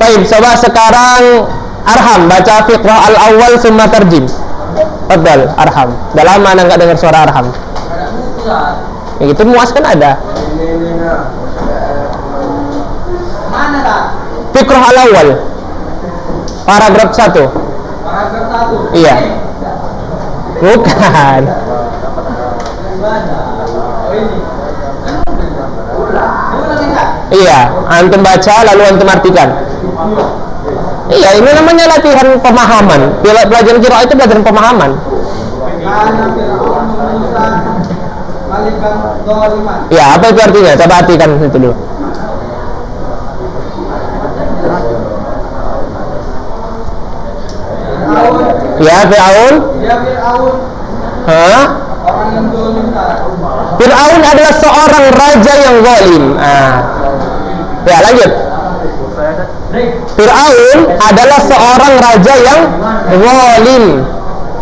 Baik, coba sekarang Arham baca Fiqrah al-awwal summa tarjim. Fadal, Arham. Udah lama anda nggak dengar suara Arham. Ya gitu, muas kan ada. Mana tak? Fiqrah al-awwal. Paragraf 1. Paragraf 1. Iya. Bukan. Oh ini. Ulang enggak? Iya, antum baca lalu antum artikan. Iya, ini namanya latihan pemahaman. Pelajaran qiraah itu pelajaran pemahaman. Karena Fir'aun Musa malikan zaliman. Ya, apa itu artinya? Coba artikan itu dulu. Ya, Fir'aun. Dia Fir'aun Hah? orang yang zalim. Fir'aun adalah seorang raja yang zalim. Ya, lanjut. Fir'aun adalah seorang raja yang zalim.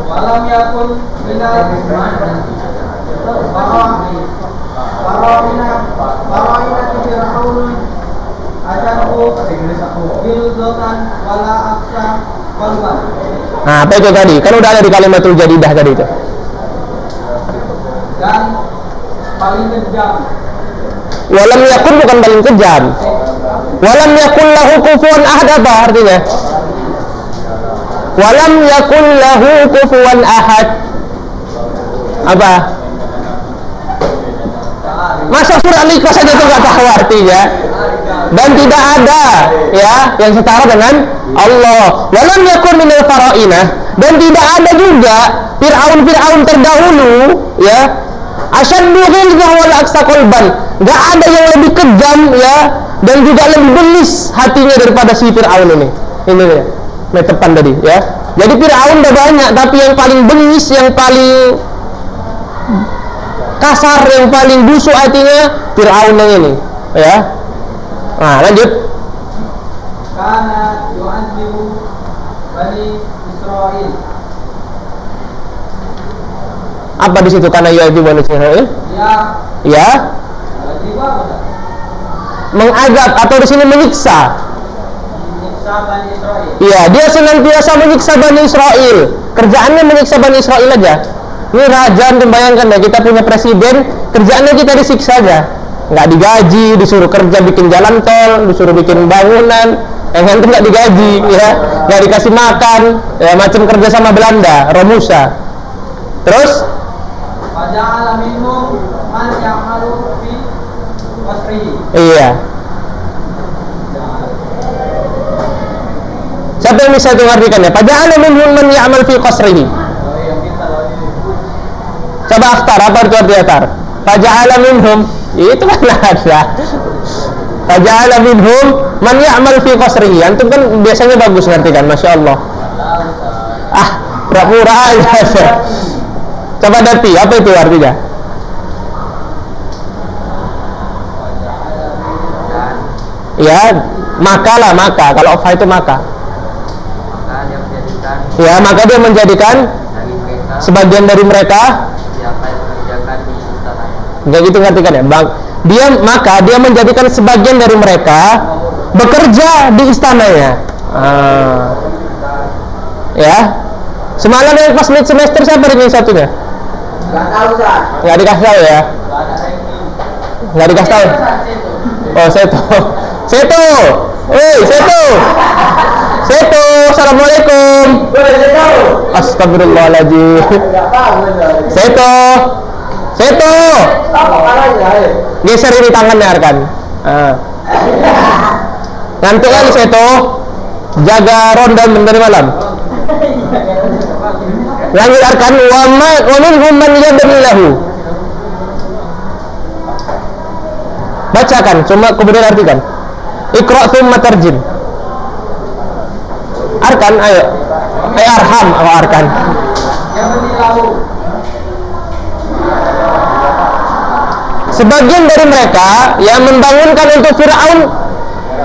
Walam yakun minal Faraina Fir'aun ajabu bildotan wala aksa qalban. Nah, apa itu tadi? Kan udah ada di kalimatul jadidah tadi itu. Dan paling kejam. Walam yakun bukan paling kejam. Walam yakun lahu kufuwan ahad, apa artinya? Walam yakun lahu kufuwan ahad. Apa? Masa surah Al-Ikhlas saja itu nggak tahu artinya? Dan tidak ada ya yang setara dengan Allah. Walam yakun minal farainah, dan tidak ada juga Fir'aun terdahulu ya. Asyaddu ghilzah wal aksa qalban. Enggak ada yang lebih kejam ya, dan juga lebih belis hatinya daripada si Fir'aun ini. Ini ya, metepan tadi ya. Jadi Fir'aun udah banyak, tapi yang paling bengis, yang paling kasar, yang paling busuk hatinya Fir'aun yang ini ya. Nah, lanjut. Karena yu'adzibu Bani Israel. Apa di situ karena yu'adzibu Bani Israel? Ya. Yu'adzibu apa? Mengazab atau di sini menyiksa. Menyiksa Bani Israel. Iya, dia senantiasa menyiksa Bani Israel. Kerjaannya menyiksa Bani Israel aja. Ini raja, bayangkan ya, kita punya presiden, kerjaannya kita disiksa aja. Nggak digaji, disuruh kerja bikin jalan tol, disuruh bikin bangunan, yang itu nggak digaji, ya, nggak dikasih makan, ya, macam kerja sama Belanda, Romusa. Terus? Faja'ala minhum man ya'malu fi qasrihi. Iya. Siapa yang bisa itu ngartikan ya? Faja'ala minhum man ya'mal fi qasrihi. Coba akhtar, apa itu arti akhtar? Faja'ala minhum, itu kan ada. Faja'ala minhum man ya'mal fi qasrihi. Antum kan biasanya bagus ngartikan, Masya Allah. Pura-pura aja. Coba dati, apa itu artinya? Ya, maka lah, maka. Kalau fa itu maka. Ya, maka dia menjadikan sebagian dari mereka. Enggak gitu ngartikan ya, Bang. Dia menjadikan sebagian dari mereka bekerja di istananya. Ya. Semalam yang pas mid semester siapa yang satunya? Nggak tahu, Ustaz. Nggak dikasih tahu ya? Nggak dikasih tahu? Oh, Seto. Woi, Seto. Assalamualaikum. Astagfirullahaladzim. Seto. Geser ini tangannya, Arkan. Ngantuk kali Seto. Jaga ronda dari malam. Lanjut Arkan. Wa minhum man yadrillahu. Bacakan, cuma kemudian artikan. Iqra' tsumma tarjim. Arkan, ayo. Arham atau Arkan. Sebagian dari mereka yang membangunkan untuk Fir'aun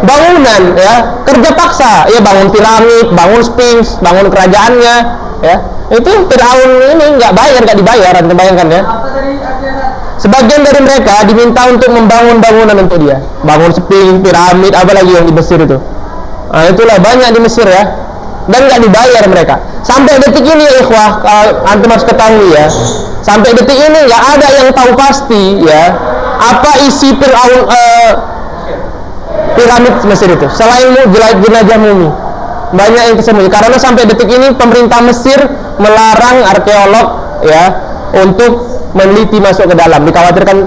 bangunan, ya, kerja paksa, ya, bangun piramid, bangun Sphinx, bangun kerajaannya, ya. Itu Fir'aun ini nggak dibayar, Anda bayangkan ya. Sebagian dari mereka diminta untuk membangun bangunan untuk dia, bangun Sphinx, piramid, apa lagi yang di Mesir itu, Nah, itulah banyak di Mesir ya, dan nggak dibayar mereka. Sampai detik ini ya ikhwah, antum harus ketahui ya. Sampai detik ini nggak ada yang tahu pasti ya apa isi piramid Mesir itu selain jenazah mumi. Banyak yang tersembunyi karena sampai detik ini pemerintah Mesir melarang arkeolog ya untuk meneliti masuk ke dalam, dikhawatirkan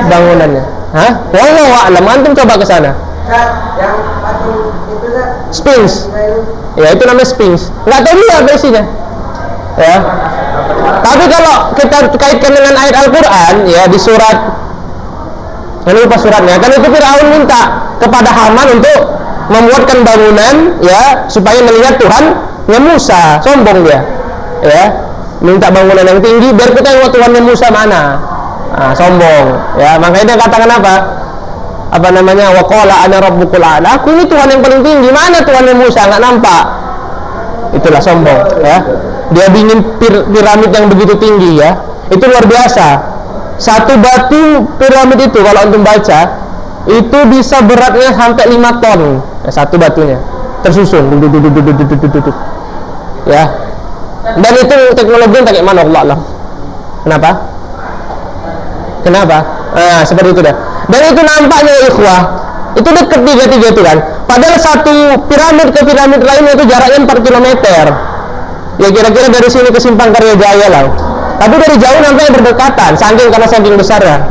bangunannya. Hah? Wallahu a'lam, antum coba ke sana. Yang patung itu Sphinx. Ya, itu namanya Sphinx. Nggak tahu juga apa isinya. Ya. Tapi kalau kita kaitkan dengan ayat Al-Qur'an ya di surat, jangan lupa suratnya, kan itu Firaun minta kepada Haman untuk membuatkan bangunan ya supaya melihat Tuhannya Musa. Sombong dia. Ya. Minta bangunan yang tinggi biar kita tengok Tuhannya Musa mana. Nah, sombong. Ya, makanya dia katakan apa? Apa namanya, waqala ana rabbukul a'la, aku ini Tuhan yang paling tinggi, mana Tuhannya Musa, nggak nampak. Itulah sombong ya. Dia bikin piramid yang begitu tinggi ya, itu luar biasa. Satu batu piramid itu kalau antum baca itu bisa beratnya sampai 5 ton ya, satu batunya tersusun ya. Dan itu teknologi yang kayak mana Allah alam. Kenapa? Nah, seperti itu dah. Dan itu nampaknya ikhwah, itu dekat tiga-tiga itu kan. Padahal satu piramid ke piramid lainnya itu jaraknya 4 km. Ya kira-kira dari sini ke Simpang Karya Jaya lah. Tapi dari jauh nampaknya berdekatan, saking besar ya.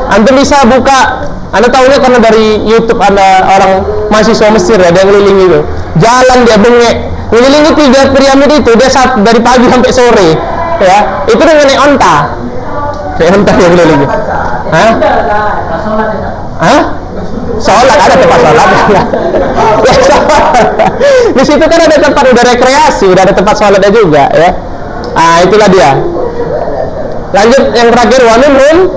Antum bisa buka, Anda tahunya karena dari YouTube ada orang mahasiswa Mesir ya, dia ngelilingi itu. Jalan dia bengek, ngelilingi 3 piramid itu dia dari pagi sampai sore. Ya, itu dengan naik onta. Entah yang ngelilingi. Hah? Hah? Sholat, ada tempat sholat. Ya, di situ kan ada tempat udah rekreasi, udah ada tempat sholatnya juga ya. Ah, itulah dia. Lanjut yang terakhir, wa minhum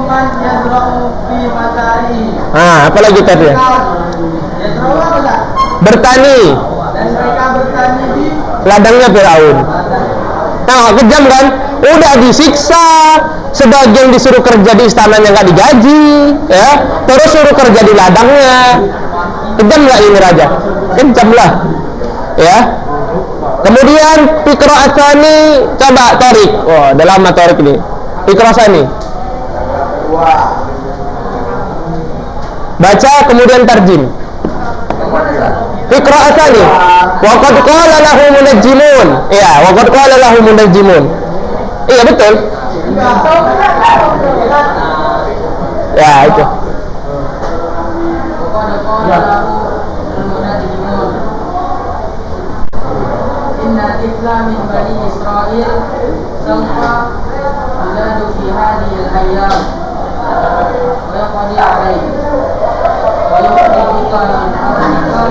man yadra'u fi matari. Ah, apa lagi tadi? Yadra'u apa? Bertani. Dan mereka bertani di Ladangnya Firaun. Nah, kejam kan? Udah disiksa, sebagian disuruh kerja di istananya nggak digaji, ya. Terus suruh kerja di ladangnya. Kejam nggak ini raja? Kejam lah, ya. Kemudian Fiqra Atsani, coba Torik. Wah, udah lama Torik ini. Fiqra Atsani. Baca kemudian tarjim. Fiqra Atsani. Wa qad qala lahu munajjimun. Iya, wa qad qala lahu munajjimun. Iya betul. Ya itu. Inna tifla min bani Israel sawfa yuladu fi hadhihi al-ayyam wa yaqdi alayhi wa yukhrijuka min ardika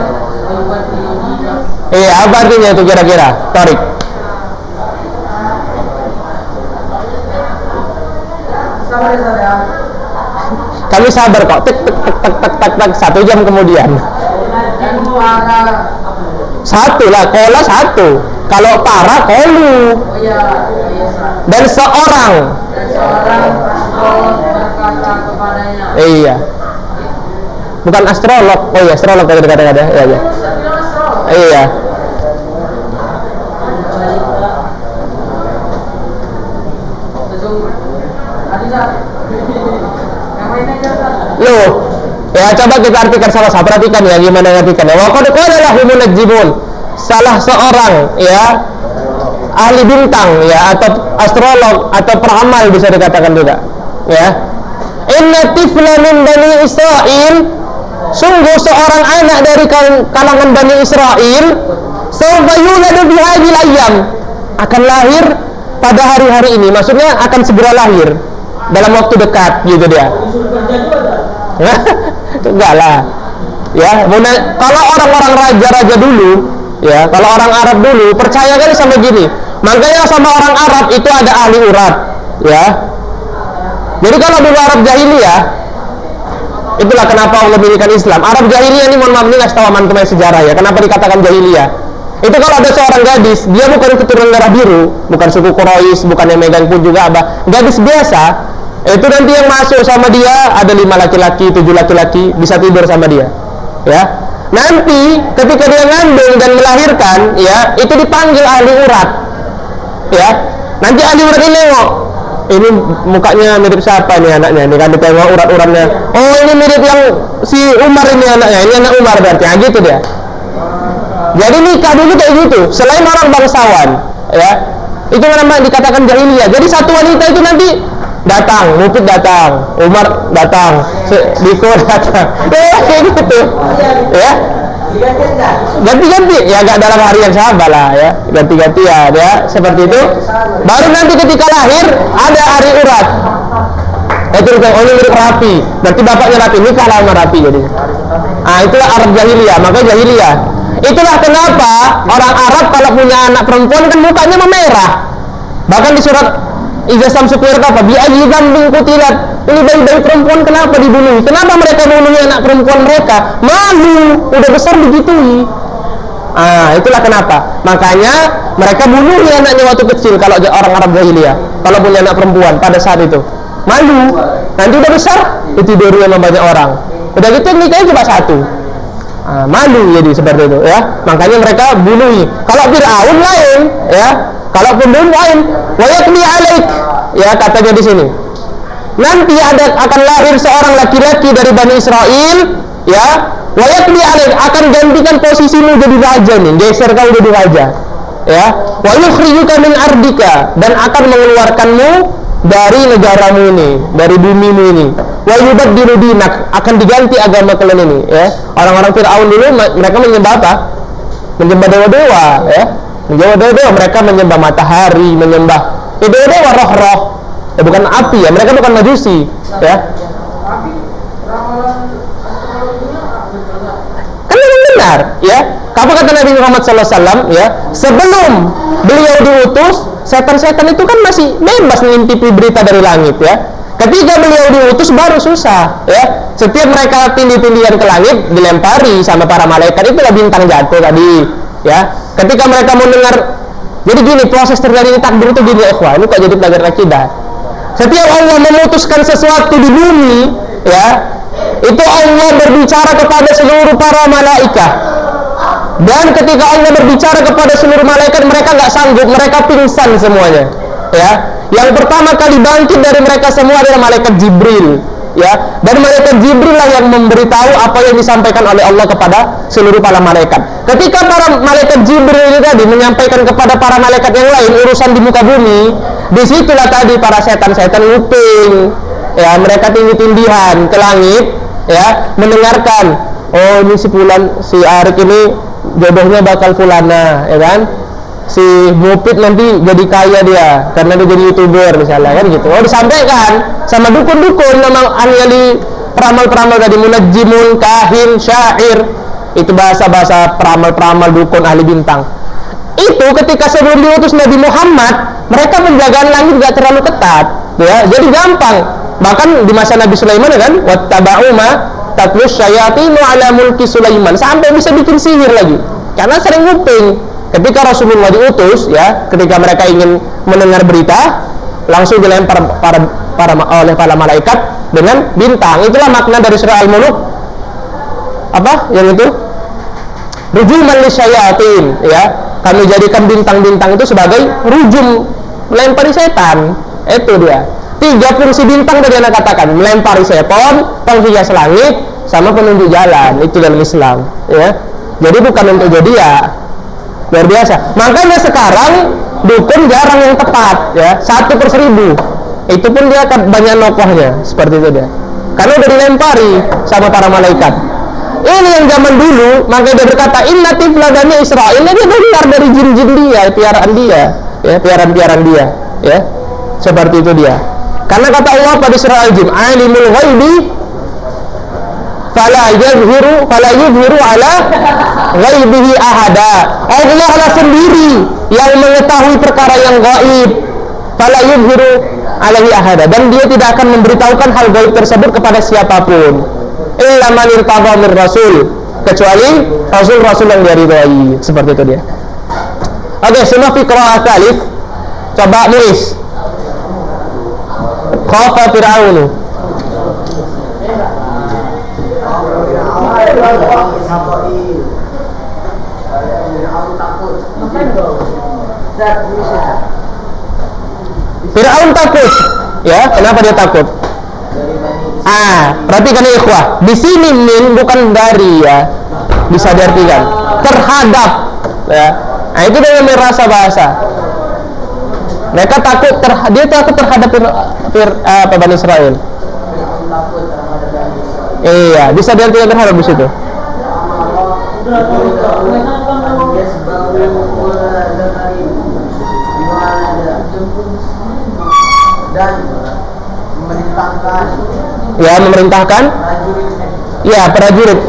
wa yubaddilu dinak. Iya, apa artinya itu kira-kira? Tarik. Kami sabar kok. Tek tek tek tek tek tek tek 1 jam kemudian. Satu lah, kola satu. Kalau para kolu. Dan seorang berkata kepadanya. Iya. Bukan astrolog. Oh iya, astrolog kadang-kadang ada. Iya, iya. Iya. Loh, ya coba kita artikan sama-sama, perhatikan ya gimana ngartikannya. Wa qad qala lahu munajjimun, salah seorang ya ahli bintang ya atau astrolog atau peramal bisa dikatakan juga ya. Inna tifla min bani Israel, sungguh seorang anak dari kalangan Bani Israel, sawfa yuladu bi hadhil ayyam, akan lahir pada hari-hari ini, maksudnya akan segera lahir dalam waktu dekat gitu dia. Enggak lah ya. Kalau orang-orang raja-raja dulu ya, kalau orang Arab dulu percaya kan sama gini, makanya sama orang Arab itu ada ahli urat ya. Jadi kalau dulu Arab jahiliyah, itulah kenapa Allah memilihkan Islam. Arab jahiliyah ini, mohon maaf, ini ngasih tahu aman-aman sejarah ya, kenapa dikatakan jahiliyah. Itu kalau ada seorang gadis, dia bukan keturunan darah biru, bukan suku Quraisy, bukan yang megang pun juga apa, gadis biasa, itu nanti yang masuk sama dia ada 5 laki-laki, 7 laki-laki bisa tidur sama dia ya. Nanti ketika dia ngandung dan melahirkan, ya, itu dipanggil ahli urat. Ya. Nanti ahli urat ini nengok, ini mukanya mirip siapa nih anaknya? Ini kan ditengok urat-uratnya. Oh, ini mirip yang si Umar ini anaknya. Ini anak Umar berarti. Nah, gitu dia. Jadi nikah dulu kayak gitu. Selain orang bangsawan, ya, itu namanya dikatakan jahiliyah. Jadi satu wanita itu nanti datang, Mufid datang, Umar datang, Diko datang, kayak gitu, ya. Ganti-ganti, ya nggak dalam hari yang sama lah, ya, ganti-gantian, ya, seperti itu. Baru nanti ketika lahir ada hari urat. Itu oh ini mirip Rapi, berarti bapaknya Rapi, nikah sama Rapi jadi. Ah, itulah Arab jahiliyah, makanya jahiliyah. Itulah kenapa orang Arab kalau punya anak perempuan kan mukanya memerah. Bahkan di surat Iza Samsukuir apa? Bi'ayyi dzambin qutilat. Ini bayi-bayi perempuan kenapa dibunuh? Kenapa mereka bunuh anak perempuan mereka? Malu, udah besar digitui. Ah, itulah kenapa. Makanya mereka bunuh anaknya waktu kecil kalau orang Arab jahiliyah. Kalau punya anak perempuan pada saat itu. Malu. Nanti udah besar ditiduri sama banyak orang. Udah gitu nikahnya cuma satu. Ah, malu jadi seperti itu, ya. Makanya mereka bunuh. Kalau Fir'aun lain, ya. Kalau pembunuh lain, wayakni alaik, ya katanya di sini. Nanti akan lahir seorang laki-laki dari Bani Israel, ya. Wayakni alaik, akan gantikan posisimu jadi raja nih, geser kau jadi raja, ya. Wa yukhrijuka min ardika, dan akan mengeluarkanmu dari negaramu ini, dari bumimu ini. Wa yubaddilu dinak, akan diganti agama kalian ini, ya. Orang-orang Fir'aun dulu mereka menyembah apa? Menyembah dewa-dewa, ya. Dewa-dewa, mereka menyembah matahari, menyembah dewa-dewa roh-roh, ya, bukan api, ya, mereka bukan majusi, ya. Kan memang benar, ya. Apa kata Nabi Muhammad SAW, ya, sebelum beliau diutus, setan-setan itu kan masih bebas mengintip berita dari langit, ya. Ketika beliau diutus baru susah, ya. Setiap mereka tindih-tindihan ke langit dilempari sama para malaikat, itulah bintang jatuh tadi, ya. Ketika mereka mendengar, jadi gini proses terjadi takdir itu gini, ikhwah, ini kok jadi pelajaran akidah. Setiap Allah memutuskan sesuatu di bumi, ya, itu Allah berbicara kepada seluruh para malaikat. Dan ketika Allah berbicara kepada seluruh malaikat, mereka nggak sanggup, mereka pingsan semuanya, ya. Yang pertama kali bangkit dari mereka semua adalah malaikat Jibril, ya. Dan malaikat Jibril lah yang memberitahu apa yang disampaikan oleh Allah kepada seluruh para malaikat. Ketika para malaikat Jibril ini tadi menyampaikan kepada para malaikat yang lain urusan di muka bumi, disitulah tadi para setan-setan nguping, ya, mereka tindih-tindihan ke langit, ya, mendengarkan, oh ini si Fulan, si Arik ini jodohnya bakal Fulana, ya kan? Si Mufid nanti jadi kaya dia karena dia jadi YouTuber misalnya, kan gitu. Oh, disampaikan sama dukun-dukun, nama ahli peramal-peramal tadi, munajjimun, kahin, syair. Itu bahasa-bahasa peramal-peramal, dukun, ahli bintang. Itu ketika sebelum diutus Nabi Muhammad, mereka penjagaan langit gak terlalu ketat, ya. Jadi gampang. Bahkan di masa Nabi Sulaiman, ya kan, wattaba'u ma tatlus syayatinu ala mulki Sulaiman, sampai bisa bikin sihir lagi. Karena sering nguping. Ketika Rasulullah diutus, ya, ketika mereka ingin mendengar berita, langsung dilempar oleh para malaikat dengan bintang. Itulah makna dari surah Al-Muluk. Apa yang itu? Rujuman lisyayatin, ya. Kami jadikan bintang-bintang itu sebagai rujum, melempari setan. Itu dia. 3 fungsi bintang tadi Anda katakan, melempari setan, penghias langit, sama penunjuk jalan. Itu dalam Islam, ya. Jadi bukan untuk zodiak. Luar biasa. Makanya sekarang dukun jarang yang tepat, ya, 1/1000. Itu pun dia banyak nokohnya, seperti itu dia. Karena udah dilempari sama para malaikat. Ini yang zaman dulu, makanya dia berkata, inna tifla bani Israel, ini dia dengar dari jin-jin dia, piaraan dia, ya, piaraan dia, ya. Seperti itu dia. Karena kata Allah pada surah Al-Jin, alimul ghaibi fala yuzhiru ala ghaibihi ahada. Allah lah sendiri yang mengetahui perkara yang gaib, fala yuzhiru alaihi ahada, dan dia tidak akan memberitahukan hal gaib tersebut kepada siapapun, illa man irtada mir rasul, kecuali rasul-rasul yang dia ridhai. Seperti itu dia. Oke, semua fiqrah tsalits. Coba Muis. Khafa Fir'aun. Aku takut. Fir'aun takut. Ya, kenapa dia takut? Perhatikan ya ikhwah. Di sini min bukan dari ya. Bisa diartikan terhadap ya. Nah, itu dengan merasa bahasa. Mereka takut dia takut terhadap Bani Israel. Iya, bisa diartikan terhadap di situ. Dan memerintahkan. Ya, memerintahkan. Ya, prajurit.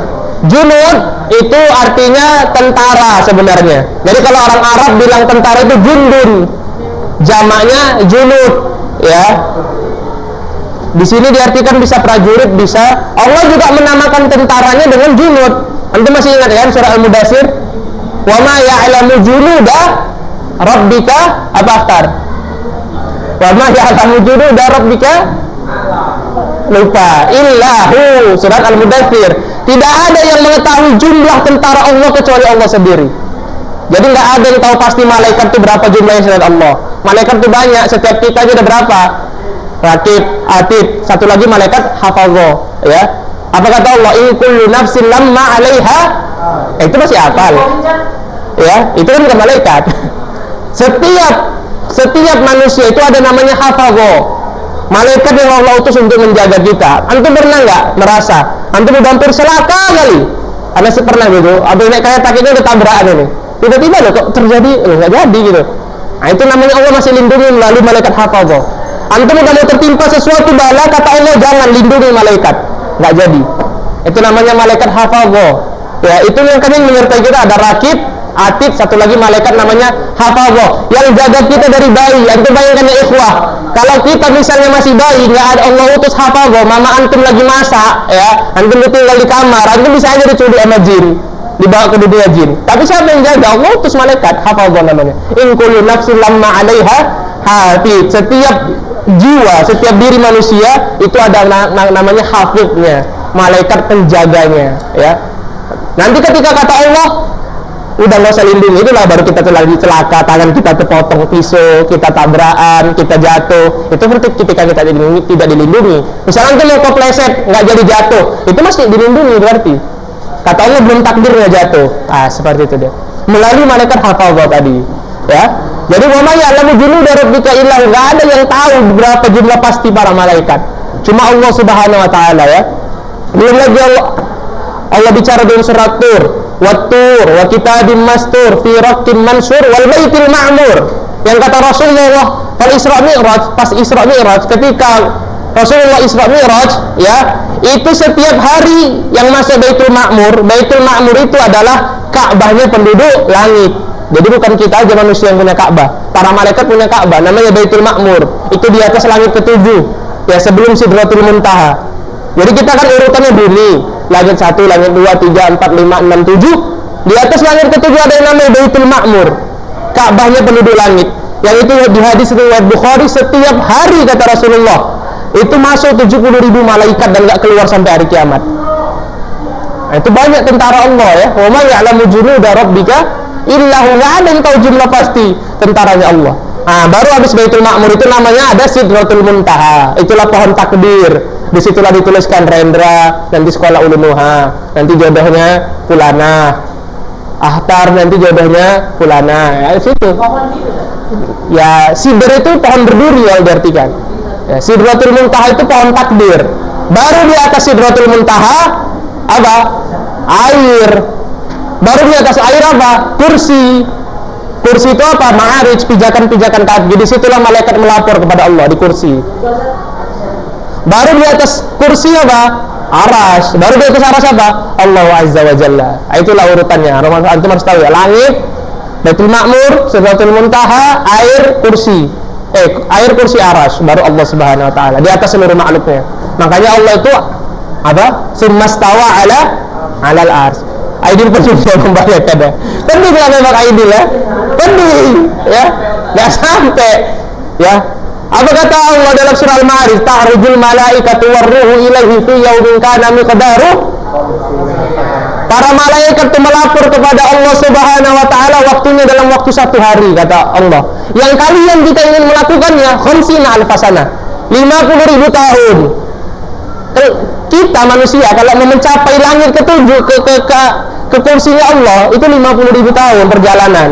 Junud itu artinya tentara sebenarnya. Jadi kalau orang Arab bilang tentara itu jundun, jamaknya junud, ya. Di sini diartikan bisa prajurit, bisa. Allah juga menamakan tentaranya dengan junud. Antum masih ingat kan surah Al-Mudaththir? Wa ma ya'lamu junuda rabbika abaktar. Wa ma ya'lamu junuda rabbika, lupa, illahu, surat Al-Mudaththir. Tidak ada yang mengetahui jumlah tentara Allah kecuali Allah sendiri. Jadi nggak ada yang tahu pasti malaikat itu berapa jumlahnya selain Allah. Malaikat itu banyak, setiap kita aja ada berapa? Rakib, atid, satu lagi malaikat hafadho, ya. Apa kata Allah? In kullu nafsin lamma 'alaiha. Itu masih hafal. Ya, itu kan bukan malaikat. Setiap manusia itu ada namanya hafadho. Malaikat yang Allah utus untuk menjaga kita. Antum pernah nggak merasa antum udah hampir celaka kali? Anda pernah gitu? Abis naik kereta kita udah tabrakan ini. Tiba-tiba loh kok terjadi, nggak jadi gitu. Nah, itu namanya Allah masih lindungi melalui malaikat hafadho. Antum udah mau tertimpa sesuatu bala, kata Allah jangan lindungi malaikat, nggak jadi. Itu namanya malaikat hafadho. Ya, itu yang kami menyertai kita. Ada rakib, atid, satu lagi malaikat namanya hafadho yang jaga kita dari bayi. Antum bayangkan ya ikhwah, kalau kita misalnya masih bayi, nggak ada Allah utus hafadho, mama antum lagi masak, ya, antum tinggal di kamar, antum bisa aja diculik sama jin, dibawa ke dunia jin. Tapi siapa yang jaga? Allah utus malaikat hafadho namanya. In kullu nafsin lamma 'alaiha hafid. Setiap jiwa, setiap diri manusia itu ada namanya hafidnya, malaikat penjaganya, ya. Nanti ketika kata Allah udah nggak usah lindungi, itulah baru kita lagi celaka, tangan kita terpotong pisau, kita tabrakan, kita jatuh, itu berarti ketika kita tidak dilindungi. Misalnya kita mau kepleset nggak jadi jatuh, itu masih dilindungi berarti. Kata Allah belum takdirnya jatuh. Seperti itu dia. Melalui malaikat hafadhah tadi, ya. Jadi wa ma ya'lamu junuda rabbika illa hu, nggak ada yang tahu berapa jumlah pasti para malaikat. Cuma Allah Subhanahu wa taala, ya. Belum lagi Allah bicara dalam surat Tur, wat-tur wa kitabim mastur fi raqqin mansur wal baitil ma'mur. Yang kata Rasulullah pas Isra Mi'raj, ketika Rasulullah Isra Mi'raj, ya, itu setiap hari yang masuk Baitul Ma'mur. Baitul Ma'mur itu adalah Ka'bahnya penduduk langit. Jadi bukan kita aja manusia yang punya Ka'bah, para malaikat punya Ka'bah, namanya Baitul Ma'mur. Itu di atas langit ke-7, ya, sebelum Sidratul Muntaha. Jadi kita kan urutannya bumi, langit 1, langit 2, 3, 4, 5, 6, 7. Di atas langit ke-7 ada yang namanya Baitul Ma'mur, Ka'bahnya penduduk langit. Yang itu di hadis riwayat Bukhari, setiap hari kata Rasulullah itu masuk 70.000 malaikat dan gak keluar sampai hari kiamat. Nah, itu banyak tentara Allah, ya. Wa ma ya'lamu junuda rabbika illa hu, nggak ada yang tahu jumlah pasti tentaranya Allah. Nah, baru habis Baitul Ma'mur itu namanya ada Sidratul Muntaha. Itulah pohon takdir. Disitulah dituliskan Rendra, nanti sekolah Ulunuha, nanti jodohnya Fulana. Ahtar nanti jodohnya Fulana. Ya, di situ. Ya, Sidr itu pohon berduri yang diartikan. Ya, Sidratul Muntaha itu pohon takdir. Baru di atas Sidratul Muntaha apa? Air. Baru di atas air apa? Kursi. Kursi itu apa? Ma'arij, pijakan-pijakan kaki. Di situlah malaikat melapor kepada Allah di kursi. Baru di atas kursi apa? Aras. Baru di atas aras apa? Allah Azza wa Jalla. Itulah urutannya. Antum harus tahu ya. Langit, Baitul Ma'mur, Sidratul Muntaha, air, kursi. Air, kursi, aras. Baru Allah Subhanahu wa taala. Di atas seluruh makhluknya. Makanya Allah itu apa? Summastawa alal ars. Aidil pun sudah membayangkan ya. Penuh dengan memang Aidil, ya. Penuh, ya. Nggak sampai, ya. Apa kata Allah dalam surah Al-Ma'arij? Ta'rujul malaikatu warruhu ilaihi fi yaumin kana miqdaruhu Para malaikat itu melapor kepada Allah Subhanahu wa taala, waktunya dalam waktu 1 hari, kata Allah. Yang kalian jika ingin melakukannya khamsina alfasana, 50.000 tahun. Kita manusia kalau mau mencapai langit ketujuh ke kursinya Allah itu 50.000 tahun perjalanan.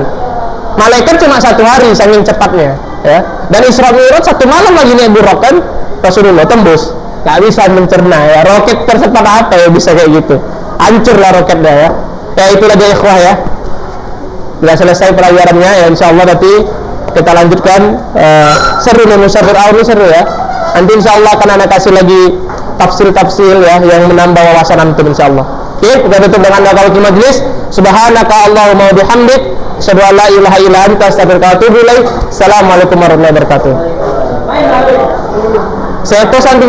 Malaikat cuma 1 hari saking cepatnya, ya. Dan Isra Mi'raj 1 malam lagi naik buruk kan Rasulullah tembus. Nggak bisa mencerna, ya. Roket tercepat apa ya bisa kayak gitu? Hancurlah roketnya, ya. Ya itulah dia ikhwah, ya. Sudah selesai pelajarannya, ya insyaallah nanti kita lanjutkan. Seru nih Musafir Auni, seru ya. Nanti insyaallah akan anak kasih lagi tafsir ya yang menambah wawasan antum insyaallah. Oke, kita tutup dengan kalimat majlis. Subhanaka Allahumma wa bihamdik, asyhadu an la ilaha illa anta, astaghfiruka wa atubu ilaik. Assalamualaikum warahmatullahi wabarakatuh. Saya pesan